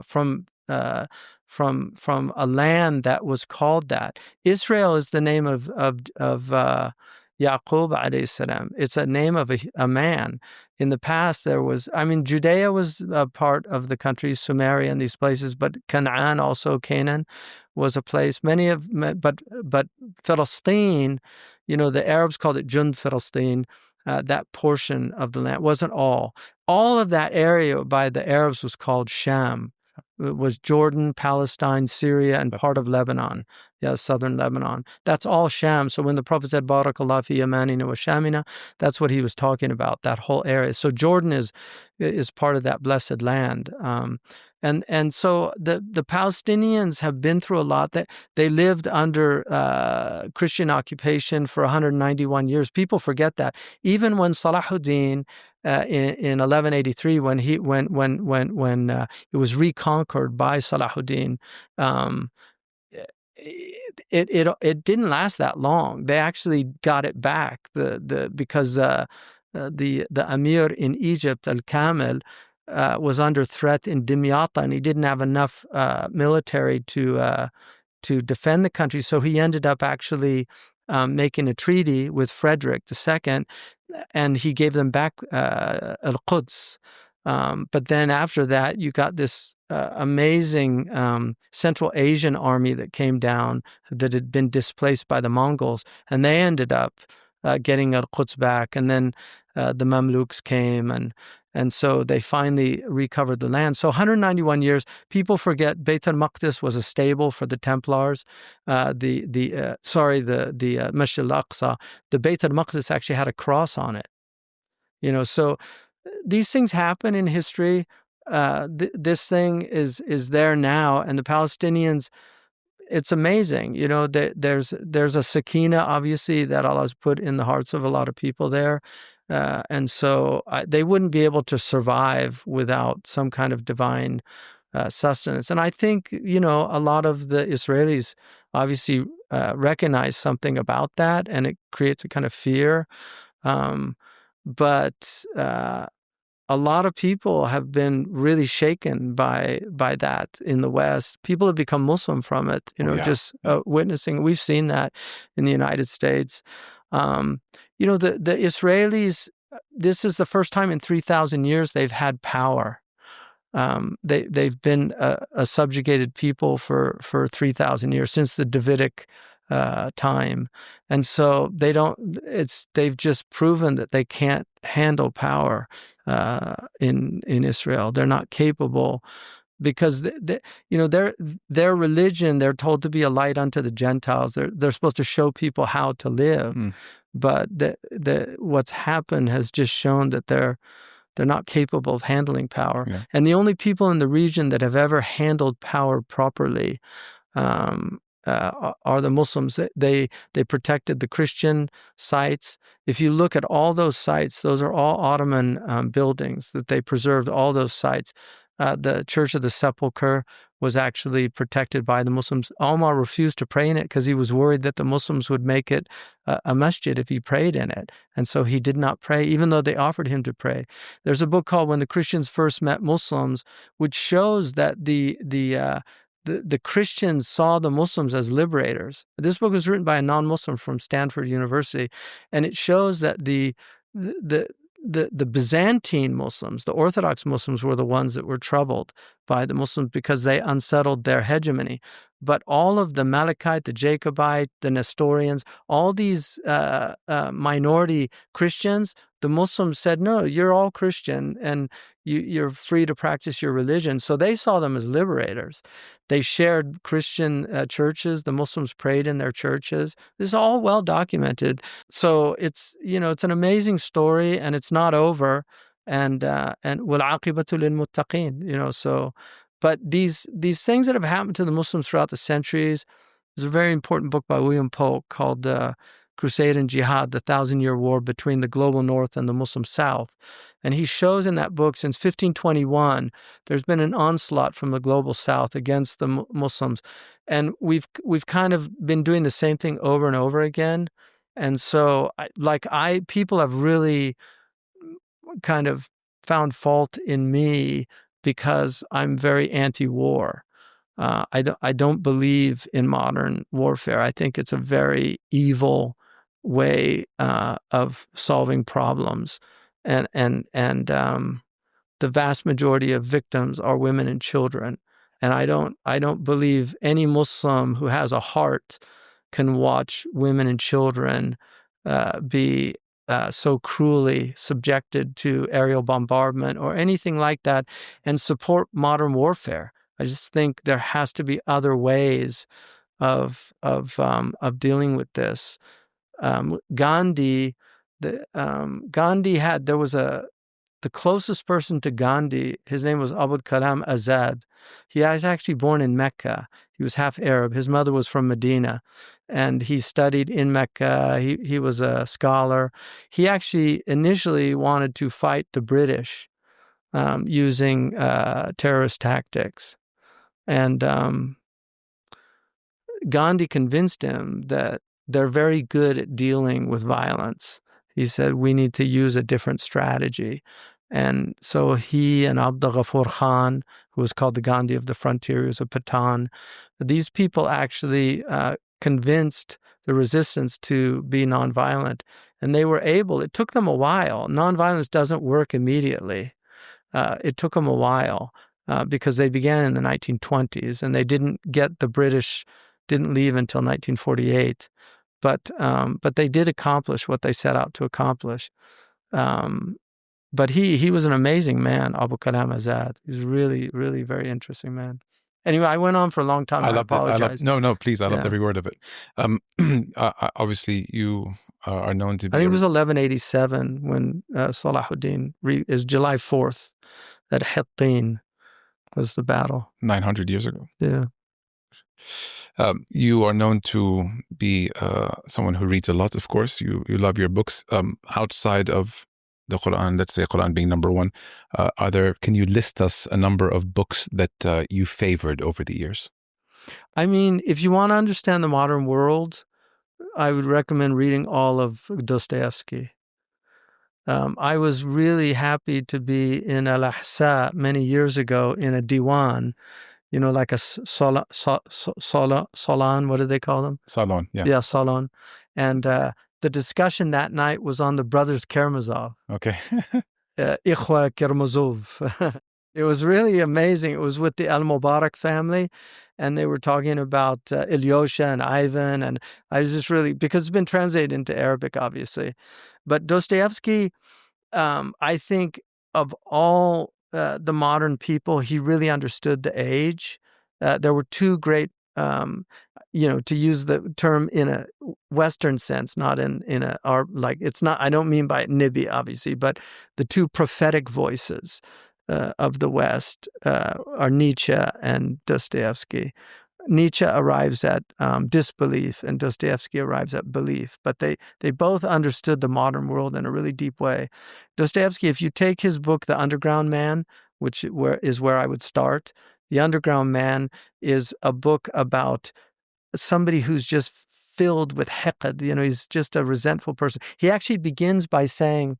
from a land that was called that. Israel is the name of Yaqub alayhi salam. It's a name of a man. In the past, Judea was a part of the country, Sumeria and these places, but Canaan, also Canaan, was a place. But Palestine, the Arabs called it Jund Palestine. That portion of the land wasn't all. All of that area by the Arabs was called Sham. It was Jordan, Palestine, Syria, and part of Lebanon. Southern Lebanon. That's all Sham. So when the Prophet said, Barakallah fi yamanina wa shamina, that's what he was talking about, that whole area. So Jordan is part of that blessed land. And so the Palestinians have been through a lot. They lived under Christian occupation for 191 years. People forget that. Even when Salahuddin in 1183, when it was reconquered by Salahuddin, it didn't last that long. They actually got it back because the Amir in Egypt, Al-Kamil, was under threat in Dimyata, and he didn't have enough military to defend the country. So he ended up actually making a treaty with Frederick II, and he gave them back Al-Quds. But then after that, you got this amazing Central Asian army that came down that had been displaced by the Mongols, and they ended up getting Al-Quds back. And then the Mamluks came, and so they finally recovered the land. So 191 years, people forget Beit al-Maqdis was a stable for the Templars. The Masjid al-Aqsa, the Beit al-Maqdis actually had a cross on it. So these things happen in history. This thing is there now, and the Palestinians, it's amazing. There's a sakina, obviously, that Allah has put in the hearts of a lot of people there. And so they wouldn't be able to survive without some kind of divine sustenance. And I think, a lot of the Israelis obviously recognize something about that, and it creates a kind of fear. But a lot of people have been really shaken by that in the West. People have become Muslim from it, witnessing. We've seen that in the United States. The Israelis, this is the first time in 3,000 years they've had power. They've been a subjugated people for 3,000 years, since the Davidic time. And so they've just proven that they can't handle power in Israel. They're not capable, because their religion, they're told to be a light unto the Gentiles. They're supposed to show people how to live. But what's happened has just shown that they're not capable of handling power. Yeah. And the only people in the region that have ever handled power properly are the Muslims. They protected the Christian sites. If you look at all those sites, those are all Ottoman buildings that they preserved, all those sites. The Church of the Sepulchre was actually protected by the Muslims. Omar refused to pray in it because he was worried that the Muslims would make it a masjid if he prayed in it. And so he did not pray, even though they offered him to pray. There's a book called When the Christians First Met Muslims, which shows that the Christians saw the Muslims as liberators. This book was written by a non-Muslim from Stanford University, and it shows that the Byzantine Muslims, the Orthodox Muslims, were the ones that were troubled by the Muslims because they unsettled their hegemony. But all of the Malikite, the Jacobite, the Nestorians, all these minority Christians, the Muslims said, no, you're all Christian and you're free to practice your religion. So they saw them as liberators. They shared Christian churches. The Muslims prayed in their churches. This is all well documented. So it's an amazing story, and it's not over. And وَالْعَاقِبَةُ لِلْمُتَّقِينَ. So, but these things that have happened to the Muslims throughout the centuries. There's a very important book by William Polk called Crusade and Jihad, the 1,000-Year War between the global North and the Muslim South. And he shows in that book, since 1521, there's been an onslaught from the global South against the Muslims. And we've kind of been doing the same thing over and over again. And so people have really kind of found fault in me because I'm very anti-war. I don't believe in modern warfare. I think it's a very evil way of solving problems, and the vast majority of victims are women and children. And I don't believe any Muslim who has a heart can watch women and children be so cruelly subjected to aerial bombardment or anything like that and support modern warfare. I just think there has to be other ways of dealing with this. Gandhi had, the closest person to Gandhi, his name was Abul Kalam Azad. He was actually born in Mecca. He was half Arab. His mother was from Medina, and he studied in Mecca. He was a scholar. He actually initially wanted to fight the British using terrorist tactics. And Gandhi convinced him that they're very good at dealing with violence. He said, we need to use a different strategy. And so he and Abdul Ghaffur Khan, who was called the Gandhi of the frontier, he was a Pathan, these people actually convinced the resistance to be nonviolent. And they were able, it took them a while. Nonviolence doesn't work immediately. It took them a while because they began in the 1920s and they the British didn't leave until 1948. But they did accomplish what they set out to accomplish. But he was an amazing man, Abu Kalam Azad. He was really, really very interesting man. Anyway, I went on for a long time. I apologize. No, please. I loved every word of it. Obviously, you are known to be... I think it was 1187 when Salahuddin, is July 4th, that Hittin was the battle. 900 years ago. Yeah. You are known to be someone who reads a lot, of course. You love your books. Outside of the Quran, let's say Quran being number one, can you list us a number of books that you favored over the years? I mean, if you want to understand the modern world, I would recommend reading all of Dostoevsky. I was really happy to be in Al-Ahsa many years ago in a diwan, like a salon, what do they call them? Salon, yeah. Yeah, salon. And the discussion that night was on the brothers Karamazov. Okay. Ikhwa Karamazov. It was really amazing. It was with the Al-Mubarak family, and they were talking about Ilyosha and Ivan, and I was just really, because it's been translated into Arabic, obviously. But Dostoevsky, I think of all the modern people, he really understood the age. There were two great, to use the term in a Western sense, not in it's not, I don't mean by Nibi, obviously, but the two prophetic voices of the West are Nietzsche and Dostoevsky. Nietzsche arrives at disbelief and Dostoevsky arrives at belief, but they both understood the modern world in a really deep way. Dostoevsky, if you take his book, The Underground Man, which is where I would start, The Underground Man is a book about somebody who's just filled with hiqd, he's just a resentful person. He actually begins by saying,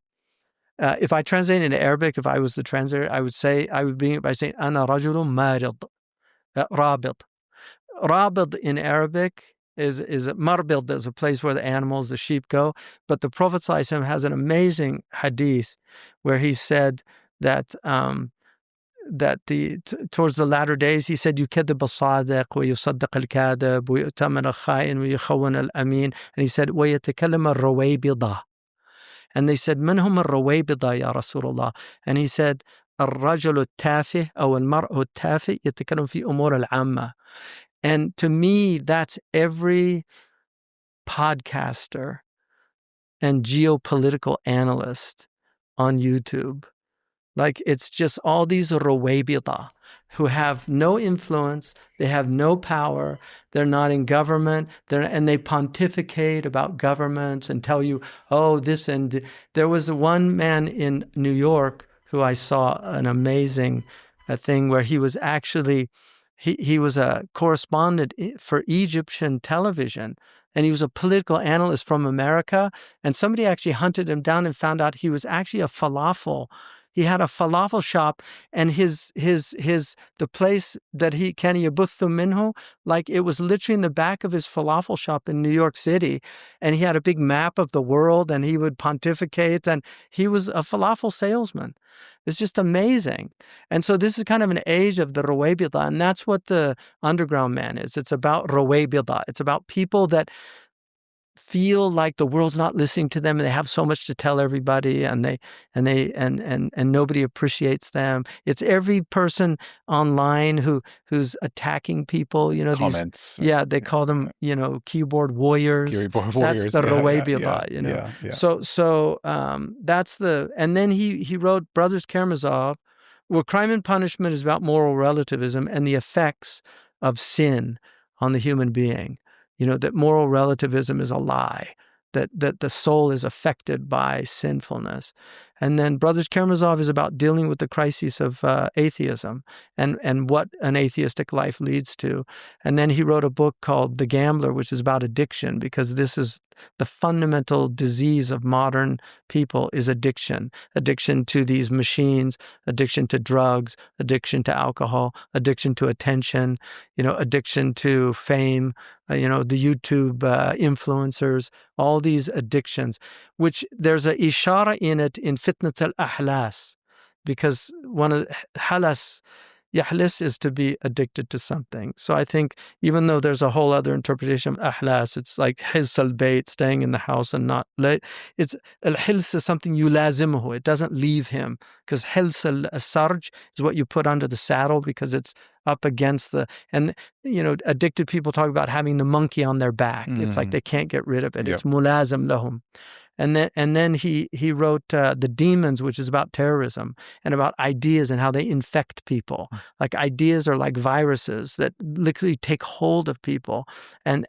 if I translate into Arabic, if I was the translator, I would begin by saying, Ana rajulun marid, rabid. Rabid in Arabic is marbid, there's a place where the animals, the sheep go. But the Prophet ﷺ has an amazing hadith where he said that towards the latter days, he said, يُكَذِّبَ الصَّادِقُ وَيُصَدِّقَ الْكَاذِبُ وَيُؤْتَمَنَ الْخَائِنُ وَيُخَوِّنَ الْأَمِينَ. And he said, وَيَتَكَلَّمَ الرَّوَيْبِضَةُ. And they said, مَنْ هُمَ الرَّوَيْبِضَةُ يَا رَسُولَ اللَّهِ. And he said, الرَّجُلُ التَّافِهُ أو المرء التافه يتكلم في أمور العامة. And to me, that's every podcaster and geopolitical analyst on YouTube. Like, it's just all these rawabida who have no influence, they have no power, they're not in government, and they pontificate about governments and tell you, oh, this and... There was one man in New York who I saw an amazing thing where he was actually... He was a correspondent for Egyptian television, and he was a political analyst from America, and somebody actually hunted him down and found out he was actually a falafel. He had a falafel shop, and the place that he kana yabuthu minhu, like it was literally in the back of his falafel shop in New York City, and he had a big map of the world, and he would pontificate, and he was a falafel salesman. It's just amazing. And so this is kind of an age of the Rawabida, and that's what the Underground Man is. It's about Rawabida. It's about people that feel like the world's not listening to them, and they have so much to tell everybody, and nobody appreciates them. It's every person online who's attacking people. Comments. They call them keyboard warriors. Keyboard warriors. That's the Rawabida. So that's and then he wrote Brothers Karamazov, where Crime and Punishment is about moral relativism and the effects of sin on the human being. That moral relativism is a lie, that the soul is affected by sinfulness. And then Brothers Karamazov is about dealing with the crises of atheism and what an atheistic life leads to. And then he wrote a book called The Gambler, which is about addiction, because this is the fundamental disease of modern people is addiction. Addiction to these machines, addiction to drugs, addiction to alcohol, addiction to attention, addiction to fame, the YouTube influencers, all these addictions, which there's a ishara in it in Fitnat al-Ahlas, because one of the halas, Yahlis is to be addicted to something. So I think even though there's a whole other interpretation of ahlas, it's like hils al-bayt, staying in the house and not late. It's al-hils is something yulazimuhu. It doesn't leave him, because hils al-sarj is what you put under the saddle because it's up against addicted people talk about having the monkey on their back. It's like they can't get rid of it. It's mulazim lahum. And then he wrote The Demons, which is about terrorism and about ideas and how they infect people. Like ideas are like viruses that literally take hold of people. And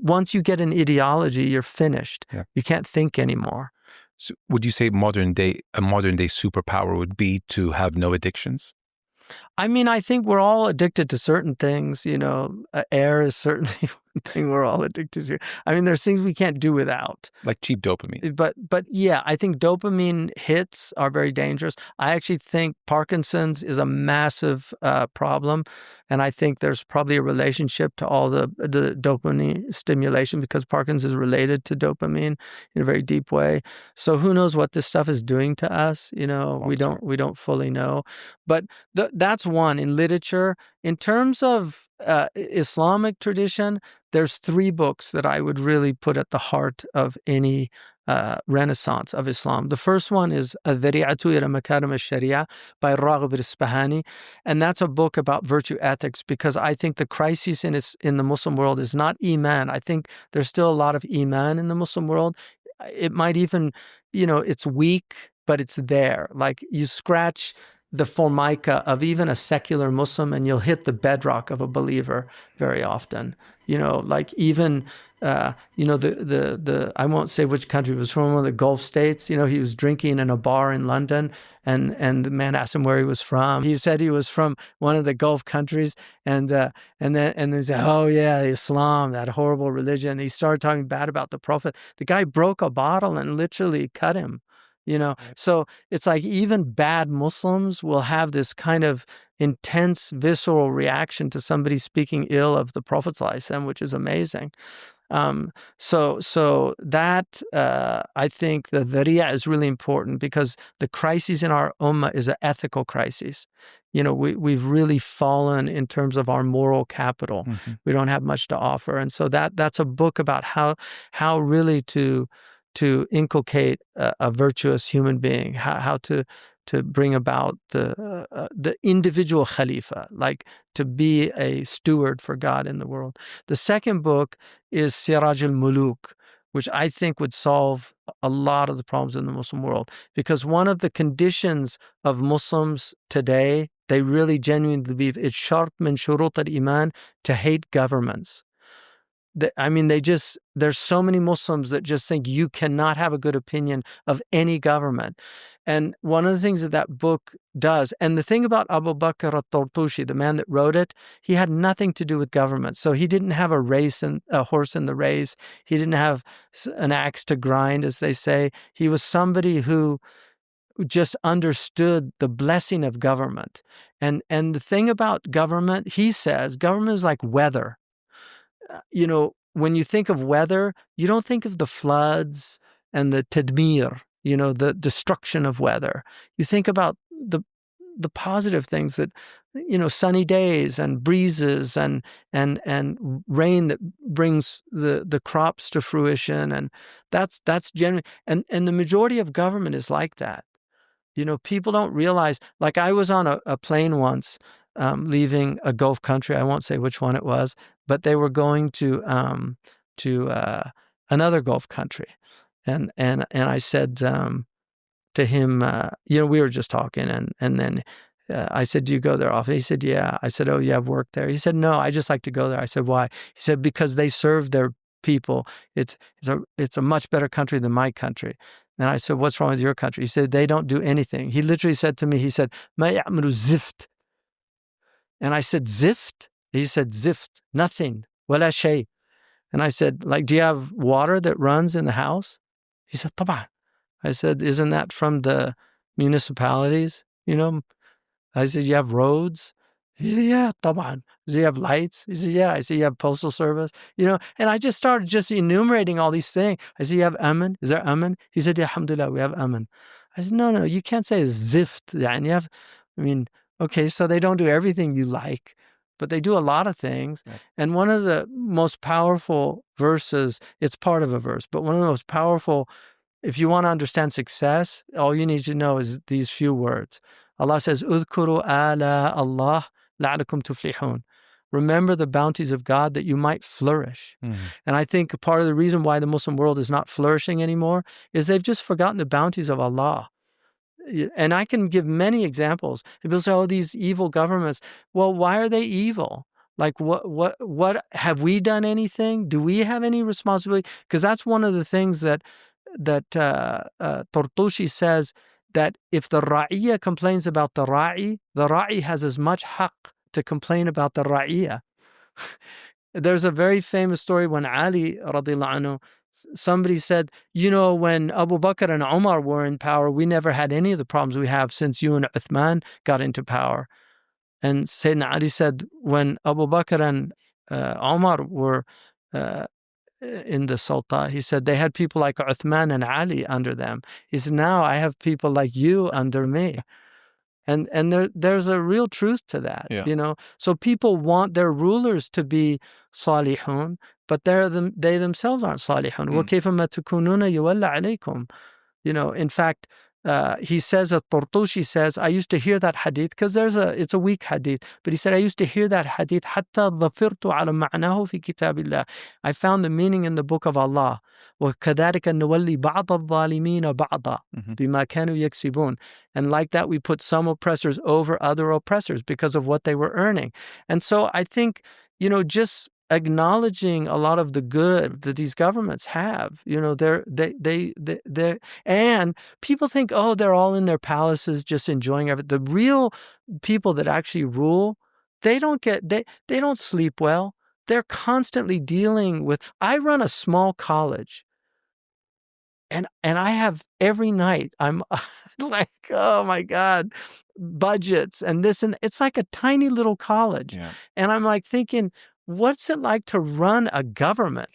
once you get an ideology, you're finished. Yeah. You can't think anymore. So would you say a modern day superpower would be to have no addictions? I mean, I think we're all addicted to certain things. Air is certainly one thing we're all addicted to. I mean, there's things we can't do without. Like cheap dopamine. But yeah, I think dopamine hits are very dangerous. I actually think Parkinson's is a massive problem. And I think there's probably a relationship to all the dopamine stimulation, because Parkinson's is related to dopamine in a very deep way. So who knows what this stuff is doing to us? We don't fully know. But that's one. In literature, in terms of Islamic tradition, there's 3 books that I would really put at the heart of any renaissance of Islam. The first one is Adh-Dhari'atu ila Makarim al-Sharia by Raghib al-Isfahani, and that's a book about virtue ethics, because I think the crisis in the Muslim world is not Iman. I think there's still a lot of Iman in the Muslim world. It might even, it's weak, but it's there. Like you scratch the formica of even a secular Muslim and you'll hit the bedrock of a believer very often. Like even, I won't say which country it was from, one of the Gulf states. He was drinking in a bar in London and the man asked him where he was from. He said he was from one of the Gulf countries and then he said, oh yeah, Islam, that horrible religion. He started talking bad about the Prophet. The guy broke a bottle and literally cut him. So it's like even bad Muslims will have this kind of intense visceral reaction to somebody speaking ill of the Prophet ﷺ, which is amazing. So that I think the dhariya is really important, because the crisis in our ummah is an ethical crisis. We've really fallen in terms of our moral capital. Mm-hmm. We don't have much to offer, and so that's a book about how really to inculcate a virtuous human being, how to bring about the individual khalifa, like to be a steward for God in the world. The second book is Siraj al-Muluk, which I think would solve a lot of the problems in the Muslim world, because one of the conditions of Muslims today, they really genuinely believe it's shart min shurut al-iman to hate governments. There's so many Muslims that just think you cannot have a good opinion of any government. And one of the things that book does, and the thing about Abu Bakr al-Tartushi, the man that wrote it, he had nothing to do with government. So he didn't have a horse in the race. He didn't have an axe to grind, as they say. He was somebody who just understood the blessing of government. And the thing about government, he says, government is like weather. When you think of weather, you don't think of the floods and the tadmir, the destruction of weather. You think about the positive things that, sunny days and breezes and rain that brings the crops to fruition. And that's generally, and the majority of government is like that. People don't realize, like I was on a plane once, leaving a Gulf country. I won't say which one it was, but they were going to another Gulf country, and I said to him, we were just talking, and then I said, "Do you go there often?" He said, "Yeah." I said, "Oh, you have work there?" He said, "No, I just like to go there." I said, "Why?" He said, "Because they serve their people. It's a much better country than my country. And I said, what's wrong with your country? He said, they don't do anything. He literally said to me, he said, ما يعملوا زفت. And I said, zift? He said, zift, nothing, ولا شيء. And I said, like, do you have water that runs in the house? He said, طبعا. I said, isn't that from the municipalities? You know, I said, you have roads? He said, yeah, طبعا. Does he have lights? He said, yeah. I said, you have postal service? You know, and I just started just enumerating all these things. I said, you have aman? Is there aman? He said, yeah, alhamdulillah, we have aman. I said, no, you can't say zift. And you have, I mean, okay, so they don't do everything you like, but they do a lot of things. Yeah. And one of the most powerful verses, it's part of a verse, but one of the most powerful, if you want to understand success, all you need to know is these few words. Allah says, "Udhkuru ala Allah la'alakum tuflihun." Remember the bounties of God that you might flourish. Mm-hmm. And I think part of the reason why the Muslim world is not flourishing anymore is they've just forgotten the bounties of Allah. And I can give many examples. People say, oh, these evil governments. Well, why are they evil? Like, what have we done anything? Do we have any responsibility? Because that's one of the things that Tortushi says, that if the Ra'iyya complains about the Ra'i has as much haqq to complain about the Ra'iyya. There's a very famous story when Ali, radiallahu anhu, somebody said, you know, when Abu Bakr and Omar were in power, we never had any of the problems we have since you and Uthman got into power. And Sayyidina Ali said, when Abu Bakr and Omar were in the Sultan, he said, they had people like Uthman and Ali under them. He said, now I have people like you under me. And there's a real truth to that, you know. So people want their rulers to be salihun, but they themselves aren't salihun. وَكَيْفَ مَا تُكُونُونَ يُوَلَّ عَلَيْكُمْ. You know, in fact, he says, Tortushi says, I used to hear that hadith, because it's a weak hadith, but he said, I used to hear that hadith, حَتَّى ظَفِرْتُ عَلَى مَعْنَاهُ فِي كِتَابِ اللَّهِ. I found the meaning in the book of Allah. وَكَذَلِكَ نُوَلِّي بَعْضَ الظَّالِمِينَ بَعْضًا بِمَا كَانُوا يَكْسِبُونَ. And like that, we put some oppressors over other oppressors because of what they were earning. And so I think, you know, just acknowledging a lot of the good that these governments have, you know, they're and people think, oh, they're all in their palaces just enjoying everything. The real people that actually rule, they don't sleep well. They're constantly dealing with, I run a small college, and I have every night, I'm like, oh my God, budgets and this, and it's like a tiny little college. Yeah. And I'm like thinking, what's it like to run a government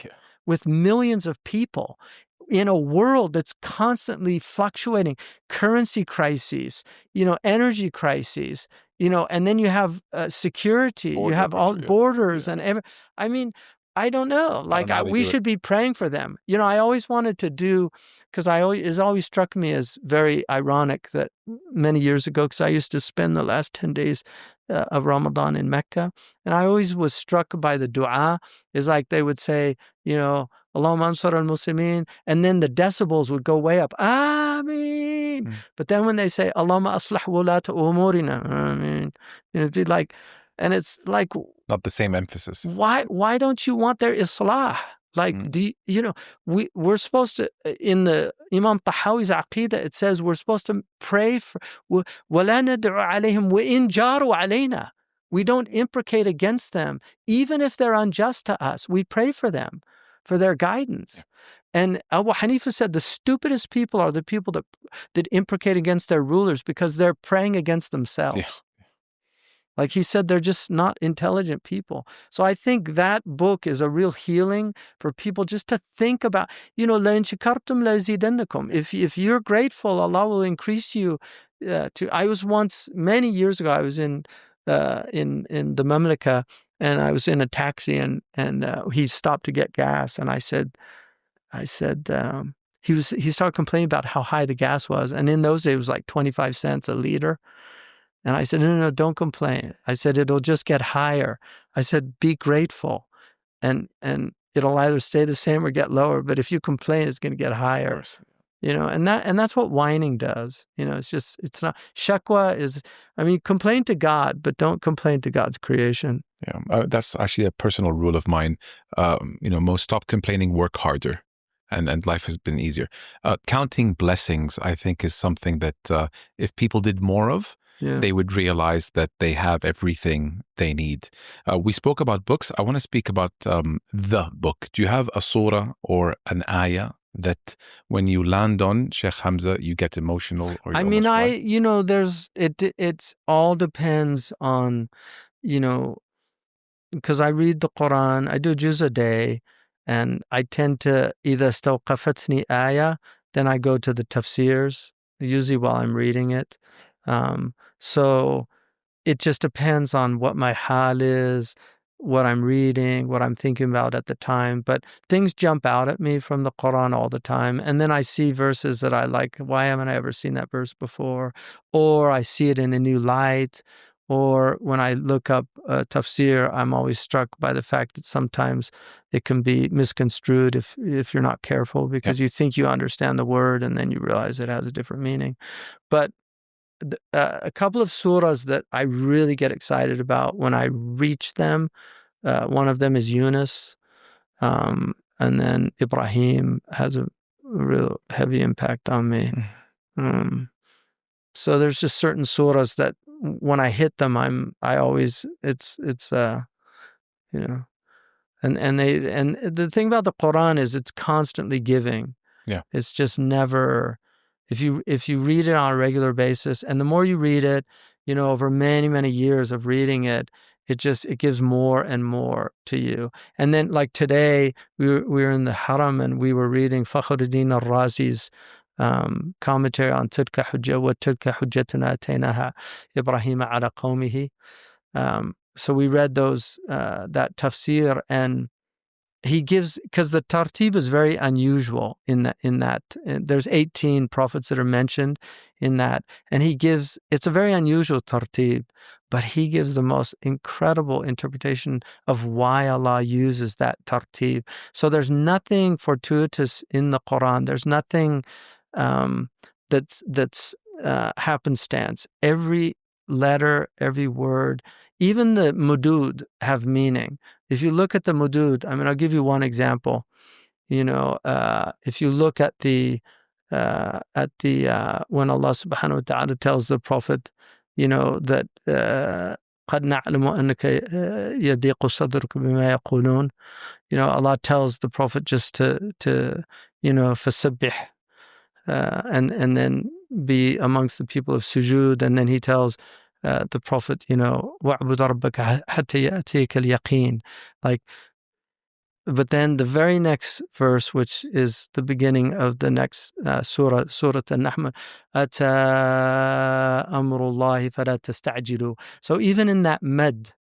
with millions of people in a world that's constantly fluctuating, currency crises, you know, energy crises, you know, and then you have security, you have all borders and I mean, I don't know. Like, we should be praying for them. You know, I always wanted to do, because it always struck me as very ironic that many years ago, because I used to spend the last 10 days of Ramadan in Mecca, and I always was struck by the dua. Is like they would say, you know, Allahumma ansur al-Muslimin, and then the decibels would go way up, Ameen. But then when they say, Allahumma aslah wulata umurina, Ameen, you know, it'd be like, and it's like, not the same emphasis. Why don't you want their islah? Like, you know, we're supposed to, in the Imam Tahawi's Aqidah, it says we're supposed to pray for, وَلَا نَدْعُ عَلَيْهِمْ وَإِنْ جَارُوا عَلَيْنَا. We don't imprecate against them. Even if they're unjust to us, we pray for them, for their guidance. Yeah. And Abu Hanifa said the stupidest people are the people that imprecate against their rulers because they're praying against themselves. Yeah. Like he said, they're just not intelligent people. So I think that book is a real healing for people just to think about, you know, لَإِنْ شَكَرْتُمْ لَأَزِيدَنَّكُمْ. If you're grateful, Allah will increase you. I was once, many years ago, I was in the Mamlaka, and I was in a taxi, and he stopped to get gas, and I said, he started complaining about how high the gas was, and in those days it was like 25 cents a liter. And I said, no, don't complain. I said, it'll just get higher. I said, be grateful. And it'll either stay the same or get lower. But if you complain, it's going to get higher. You know, and that's what whining does. You know, it's not, shakwa is, I mean, complain to God, but don't complain to God's creation. Yeah, that's actually a personal rule of mine. You know, stop complaining, work harder. and life has been easier. Counting blessings, I think, is something that if people did more of, they would realize that they have everything they need. We spoke about books. I want to speak about the book. Do you have a surah or an ayah that when you land on, Sheikh Hamza, you get emotional or you almost cry? There's it's all depends on, because I read the Quran, I do juz a day, and I tend to either stawqafatni ayah, then I go to the tafsirs, usually while I'm reading it. So it just depends on what my hal is, what I'm reading, what I'm thinking about at the time. But things jump out at me from the Quran all the time. And then I see verses that I like. Why haven't I ever seen that verse before? Or I see it in a new light. Or when I look up tafsir, I'm always struck by the fact that sometimes it can be misconstrued if you're not careful, because you think you understand the word and then you realize it has a different meaning. But a couple of surahs that I really get excited about when I reach them, one of them is Yunus, and then Ibrahim has a real heavy impact on me. So there's just certain surahs that when I hit them, it's and the thing about the Quran is it's constantly giving. Yeah. It's just never, if you read it on a regular basis, and the more you read it, over many, many years of reading it, it gives more and more to you. And then like today, we were in the Haram and we were reading Fakhruddin al-Razi's commentary on Tilka Hujja wa Tilka Hujjatuna Atainaha Ibrahim ala qawmihi. So we read that tafsir, and he gives, because the tartib is very unusual in that there's 18 prophets that are mentioned in that, and it's a very unusual tartib, but he gives the most incredible interpretation of why Allah uses that tartib. So there's nothing fortuitous in the Quran. There's nothing that's happenstance. Every letter, every word, even the mudud have meaning. If you look at the mudud, I'll give you one example. If you look at the when Allah subhanahu wa ta'ala tells the Prophet, that قَدْ نَعْلَمُ أَنَّكَ يَضِيقُ صَدْرُكَ بِمَا يَقُولُونَ. Allah tells the Prophet just to فَسَبِّحْ, and then be amongst the people of sujood, and then he tells the Prophet, وَعْبُدْ رَبَّكَ حَتَّى يَأْتِيكَ الْيَقِينَ. But then the very next verse, which is the beginning of the next surah An-Nahl, أَتَى أَمْرُ اللَّهِ فَلَا تَسْتَعْجِلُوا. So even in that med,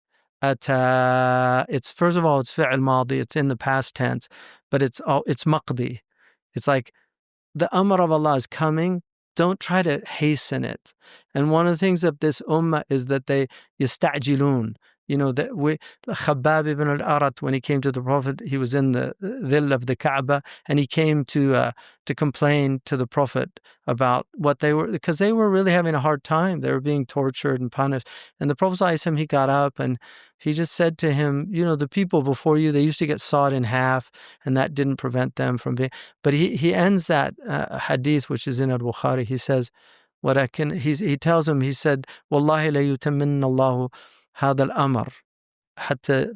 it's first of all, it's fi'l madi, it's in the past tense, but it's maqdi. It's like the amr of Allah is coming. Don't try to hasten it. And one of the things of this ummah is that they yasta'jilun. Khabbab ibn al-Arat, when he came to the Prophet, he was in the dhill of the Kaaba, and he came to complain to the Prophet about what they were, because they were really having a hard time. They were being tortured and punished. And the Prophet ﷺ, he got up and he just said to him, the people before you, they used to get sawed in half, and that didn't prevent them from being. But he ends that hadith, which is in al-Bukhari. He says, he tells him, he said, Wallahi la yutamminna Allahu هذا الأمر حتى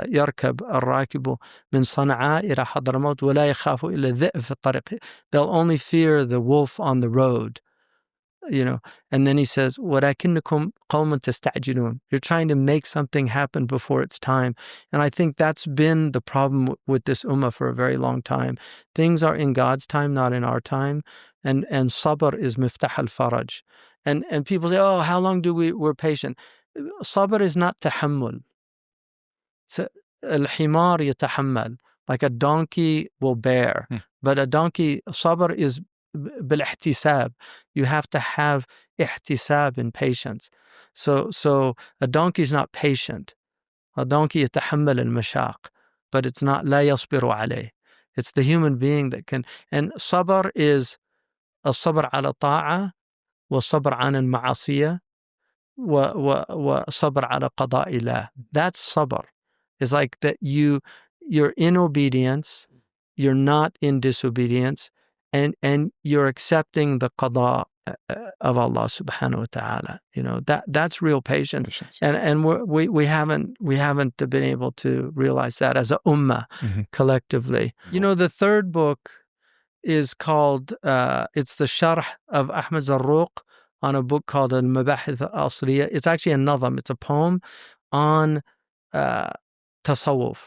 يركب الراكب من صنعاء إلى حضرموت ولا يخاف إلا الذئب في الطريق. They'll only fear the wolf on the road, And then he says, ولكنكم قوم تستعجلون. You're trying to make something happen before it's time. And I think that's been the problem with this ummah for a very long time. Things are in God's time, not in our time. And sabr is miftah al-faraj. And people say, oh, how long we're patient? Sabr is not tahammul. Al-himar yatahammal. Like a donkey will bear. But a donkey, sabr is bil-ihtisab. You have to have ihtisab and patience. So a donkey is not patient. A donkey yatahammal al-mashaq. But it's not la yasbiru alayh. It's the human being that can. And sabr is الصبر على طاعة والصبر عن المعصية وصبر على قضاء الله. That's sabr. It's like that you're in obedience, you're not in disobedience, and you're accepting the qada of Allah subhanahu wa ta'ala. That's real patience. And we haven't been able to realize that as a ummah collectively. The third book is called, it's the sharh of Ahmed Zarruq on a book called Al-Mabahith Al-Asliya. It's actually a nazam, it's a poem on tasawwuf.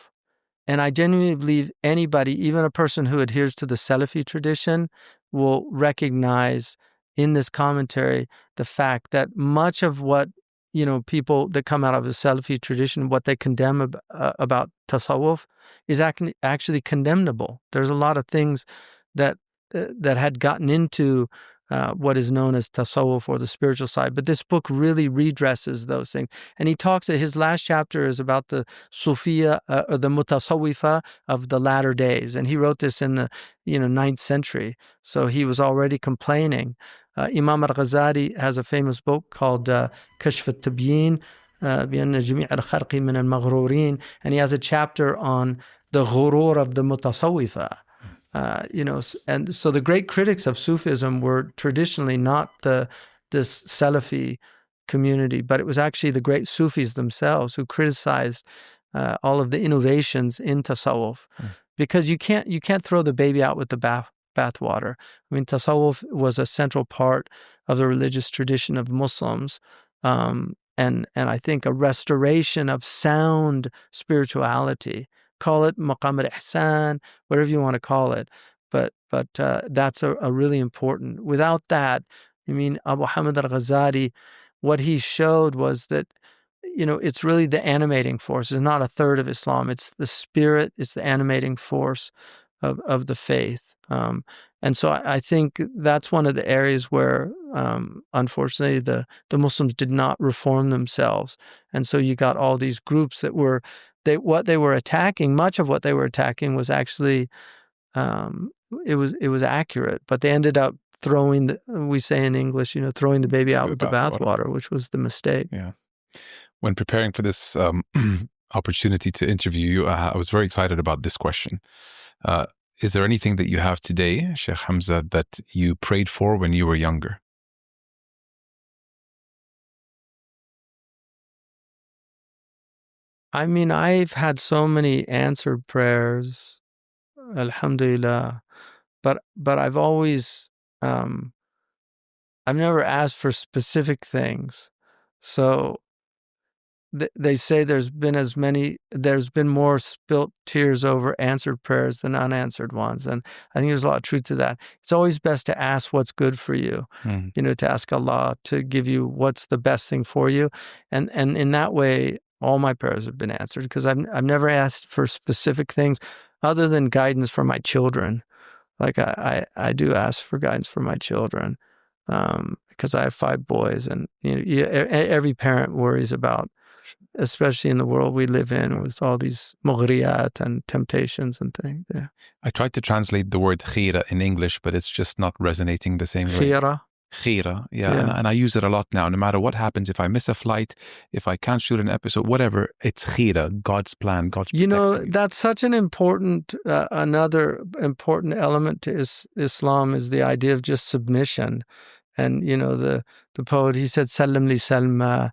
And I genuinely believe anybody, even a person who adheres to the Salafi tradition, will recognize in this commentary the fact that much of what, people that come out of the Salafi tradition, what they condemn about tasawwuf is actually condemnable. There's a lot of things that had gotten into what is known as tasawwuf, or the spiritual side. But this book really redresses those things. And he talks, his last chapter is about the Sufiya, or the Mutasawwifa of the latter days. And he wrote this in the 9th century. So he was already complaining. Imam al-Ghazali has a famous book called Kashf al-Tabyin, بأن جميع الخلق من المغرورين. And he has a chapter on the ghurur of the Mutasawwifa. And so the great critics of Sufism were traditionally not this Salafi community, but it was actually the great Sufis themselves who criticized all of the innovations in tasawwuf, because you can't throw the baby out with the bathwater. I mean, tasawwuf was a central part of the religious tradition of Muslims, and I think a restoration of sound spirituality. Call it maqam al-ihsan, whatever you want to call it. But that's a really important. Without that, Abu Hamid al-Ghazali, what he showed was that, it's really the animating force. It's not a third of Islam. It's the spirit. It's the animating force of the faith. And so I think that's one of the areas where, unfortunately, the Muslims did not reform themselves. And so you got all these groups that were, what they were attacking, much of what they were attacking was actually, it was accurate, but they ended up throwing we say in English, throwing the baby out with the bathwater, which was the mistake. Yeah. When preparing for this opportunity to interview you, I was very excited about this question. Is there anything that you have today, Sheikh Hamza, that you prayed for when you were younger? I've had so many answered prayers, alhamdulillah, but I've always, I've never asked for specific things. So they say there's been more spilt tears over answered prayers than unanswered ones. And I think there's a lot of truth to that. It's always best to ask what's good for you, to ask Allah to give you what's the best thing for you. And in that way, all my prayers have been answered, because I've never asked for specific things other than guidance for my children. Like I do ask for guidance for my children, because I have 5 boys, and every parent worries about, especially in the world we live in with all these mughriyat and temptations and things. Yeah. I tried to translate the word khira in English, but it's just not resonating the same way. Khira, yeah. And I use it a lot now. No matter what happens, if I miss a flight, if I can't shoot an episode, whatever, it's khira, God's plan, God's protecting. That's such an important, another important element to Islam is the idea of just submission. And, the poet, he said, Sallam li salma,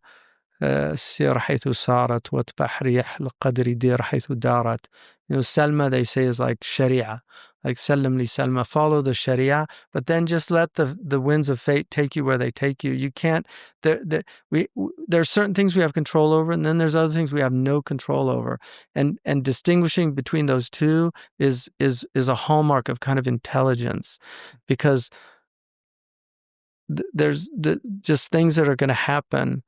سير حيث صارت واتبع ريح القدر دير حيث دارت. Salma, they say, is like Sharia, like Sallam li Salma, follow the Sharia, but then just let the winds of fate take you where they take you. You can't, there are certain things we have control over, and then there's other things we have no control over. And distinguishing between those two is a hallmark of kind of intelligence, because there's just things that are going to happen.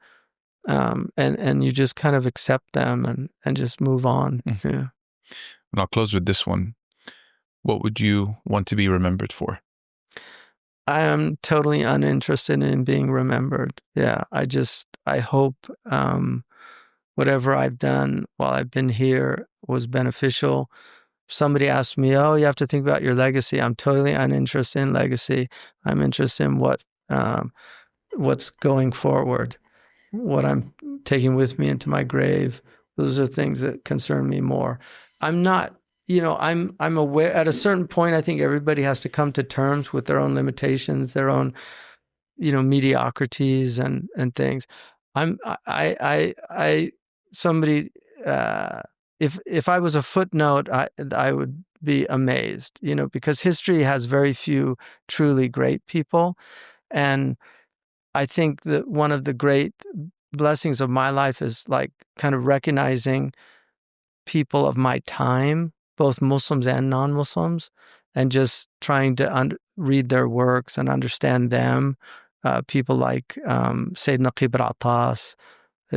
And you just kind of accept them and just move on. Mm-hmm. Yeah. And I'll close with this one. What would you want to be remembered for? I am totally uninterested in being remembered. Yeah. I hope, whatever I've done while I've been here was beneficial. Somebody asked me, "Oh, you have to think about your legacy." I'm totally uninterested in legacy. I'm interested in what's going forward. What I'm taking with me into my grave. Those are things that concern me more. I'm not, I'm aware at a certain point, I think everybody has to come to terms with their own limitations, their own, mediocrities and things. Somebody, if I was a footnote, I would be amazed, because history has very few truly great people. And I think that one of the great blessings of my life is like kind of recognizing people of my time, both Muslims and non-Muslims, and just trying to read their works and understand them. People like Sayyidina Qibr Atas,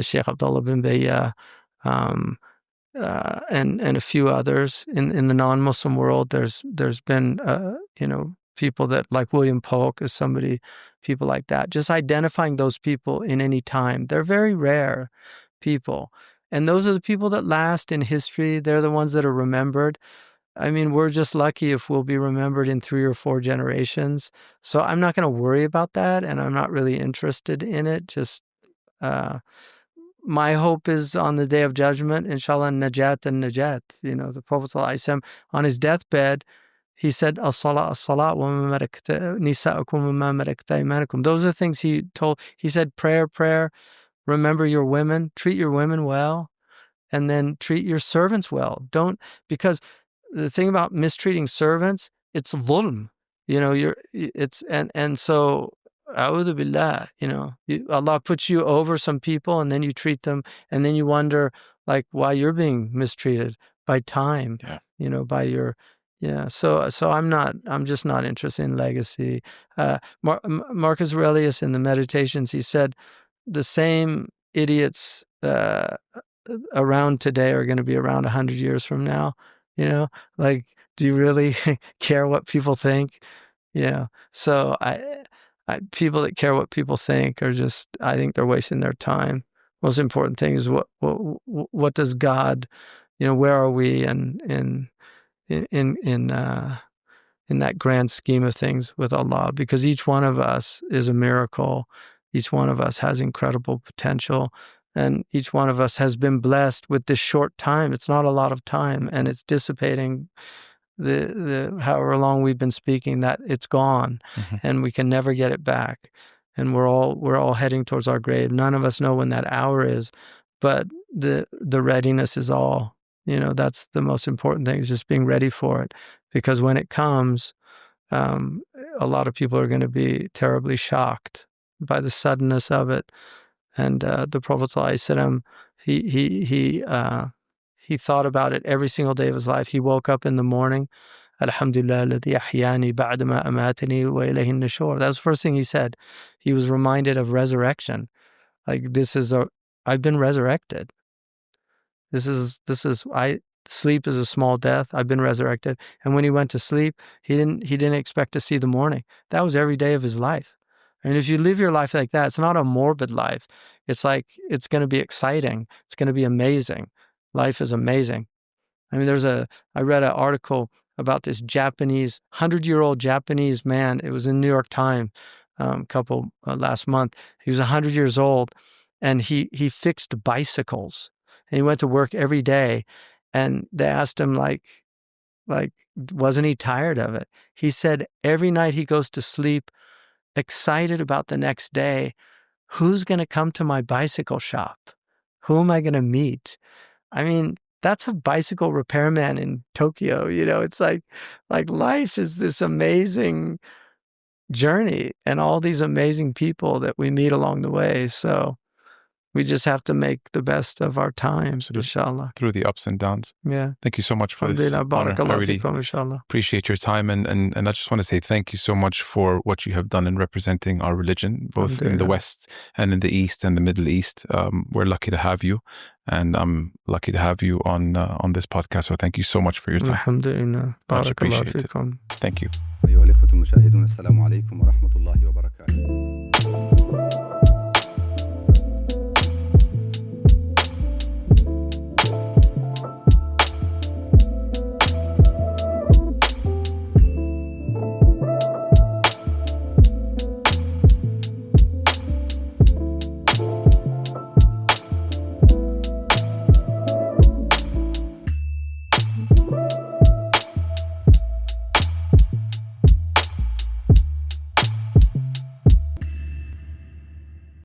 Sheikh Abdullah bin Bayya, and a few others in the non-Muslim world. There's been people that like William Polk is somebody, people like that. Just identifying those people in any time. They're very rare people. And those are the people that last in history. They're the ones that are remembered. I mean, we're just lucky if we'll be remembered in 3 or 4 generations. So I'm not going to worry about that, and I'm not really interested in it. Just my hope is on the Day of Judgment, inshallah, najat and najat. The Prophet ﷺ, on his deathbed, he said, as-salat, as-salat, wa ma malakat nisa'ukum wa ma malakat aymanukum. Those are things he told. He said, prayer, prayer. Remember your women, treat your women well, and then treat your servants well. Because the thing about mistreating servants, it's dhulm. So, a'udhu billah, Allah puts you over some people and then you treat them and then you wonder like why you're being mistreated by time, by your, So I'm just not interested in legacy. Marcus Aurelius in the Meditations, he said, the same idiots around today are going to be around 100 years from now. Like, do you really care what people think? So people that care what people think are just, I think they're wasting their time. Most important thing is what does God, where are we in that grand scheme of things with Allah? Because each one of us is a miracle. Each one of us has incredible potential, and each one of us has been blessed with this short time. It's not a lot of time, and it's dissipating. The however long we've been speaking, that it's gone, and we can never get it back. And we're all heading towards our grave. None of us know when that hour is, but the readiness is all. That's the most important thing, is just being ready for it. Because when it comes, a lot of people are going to be terribly shocked by the suddenness of it. And the Prophet ﷺ, he thought about it every single day of his life. He woke up in the morning, Alhamdulillah alladhi ahyani ba'da ma amatani wa ilayhi an-nushur. That was the first thing he said. He was reminded of resurrection. Like, I've been resurrected. Sleep is a small death. I've been resurrected. And when he went to sleep, he didn't expect to see the morning. That was every day of his life. And if you live your life like that, it's not a morbid life. It's like, it's going to be exciting. It's going to be amazing. Life is amazing. I mean, I read an article about this 100-year-old Japanese man. It was in New York Times last month. He was 100 years old, and he fixed bicycles. And he went to work every day, and they asked him, like, wasn't he tired of it? He said every night he goes to sleep excited about the next day. Who's going to come to my bicycle shop? Who am I going to meet? I mean, that's a bicycle repairman in Tokyo. It's like life is this amazing journey and all these amazing people that we meet along the way. So we just have to make the best of our times, inshallah. Through the ups and downs. Yeah. Thank you so much for this honor. I really appreciate your time. And I just want to say thank you so much for what you have done in representing our religion, both in the West and in the East and the Middle East. We're lucky to have you. And I'm lucky to have you on this podcast. So thank you so much for your time. Alhamdulillah. Much appreciated. Thank you. أيها الإخوة المشاهدون السلام عليكم ورحمة الله وبركاته.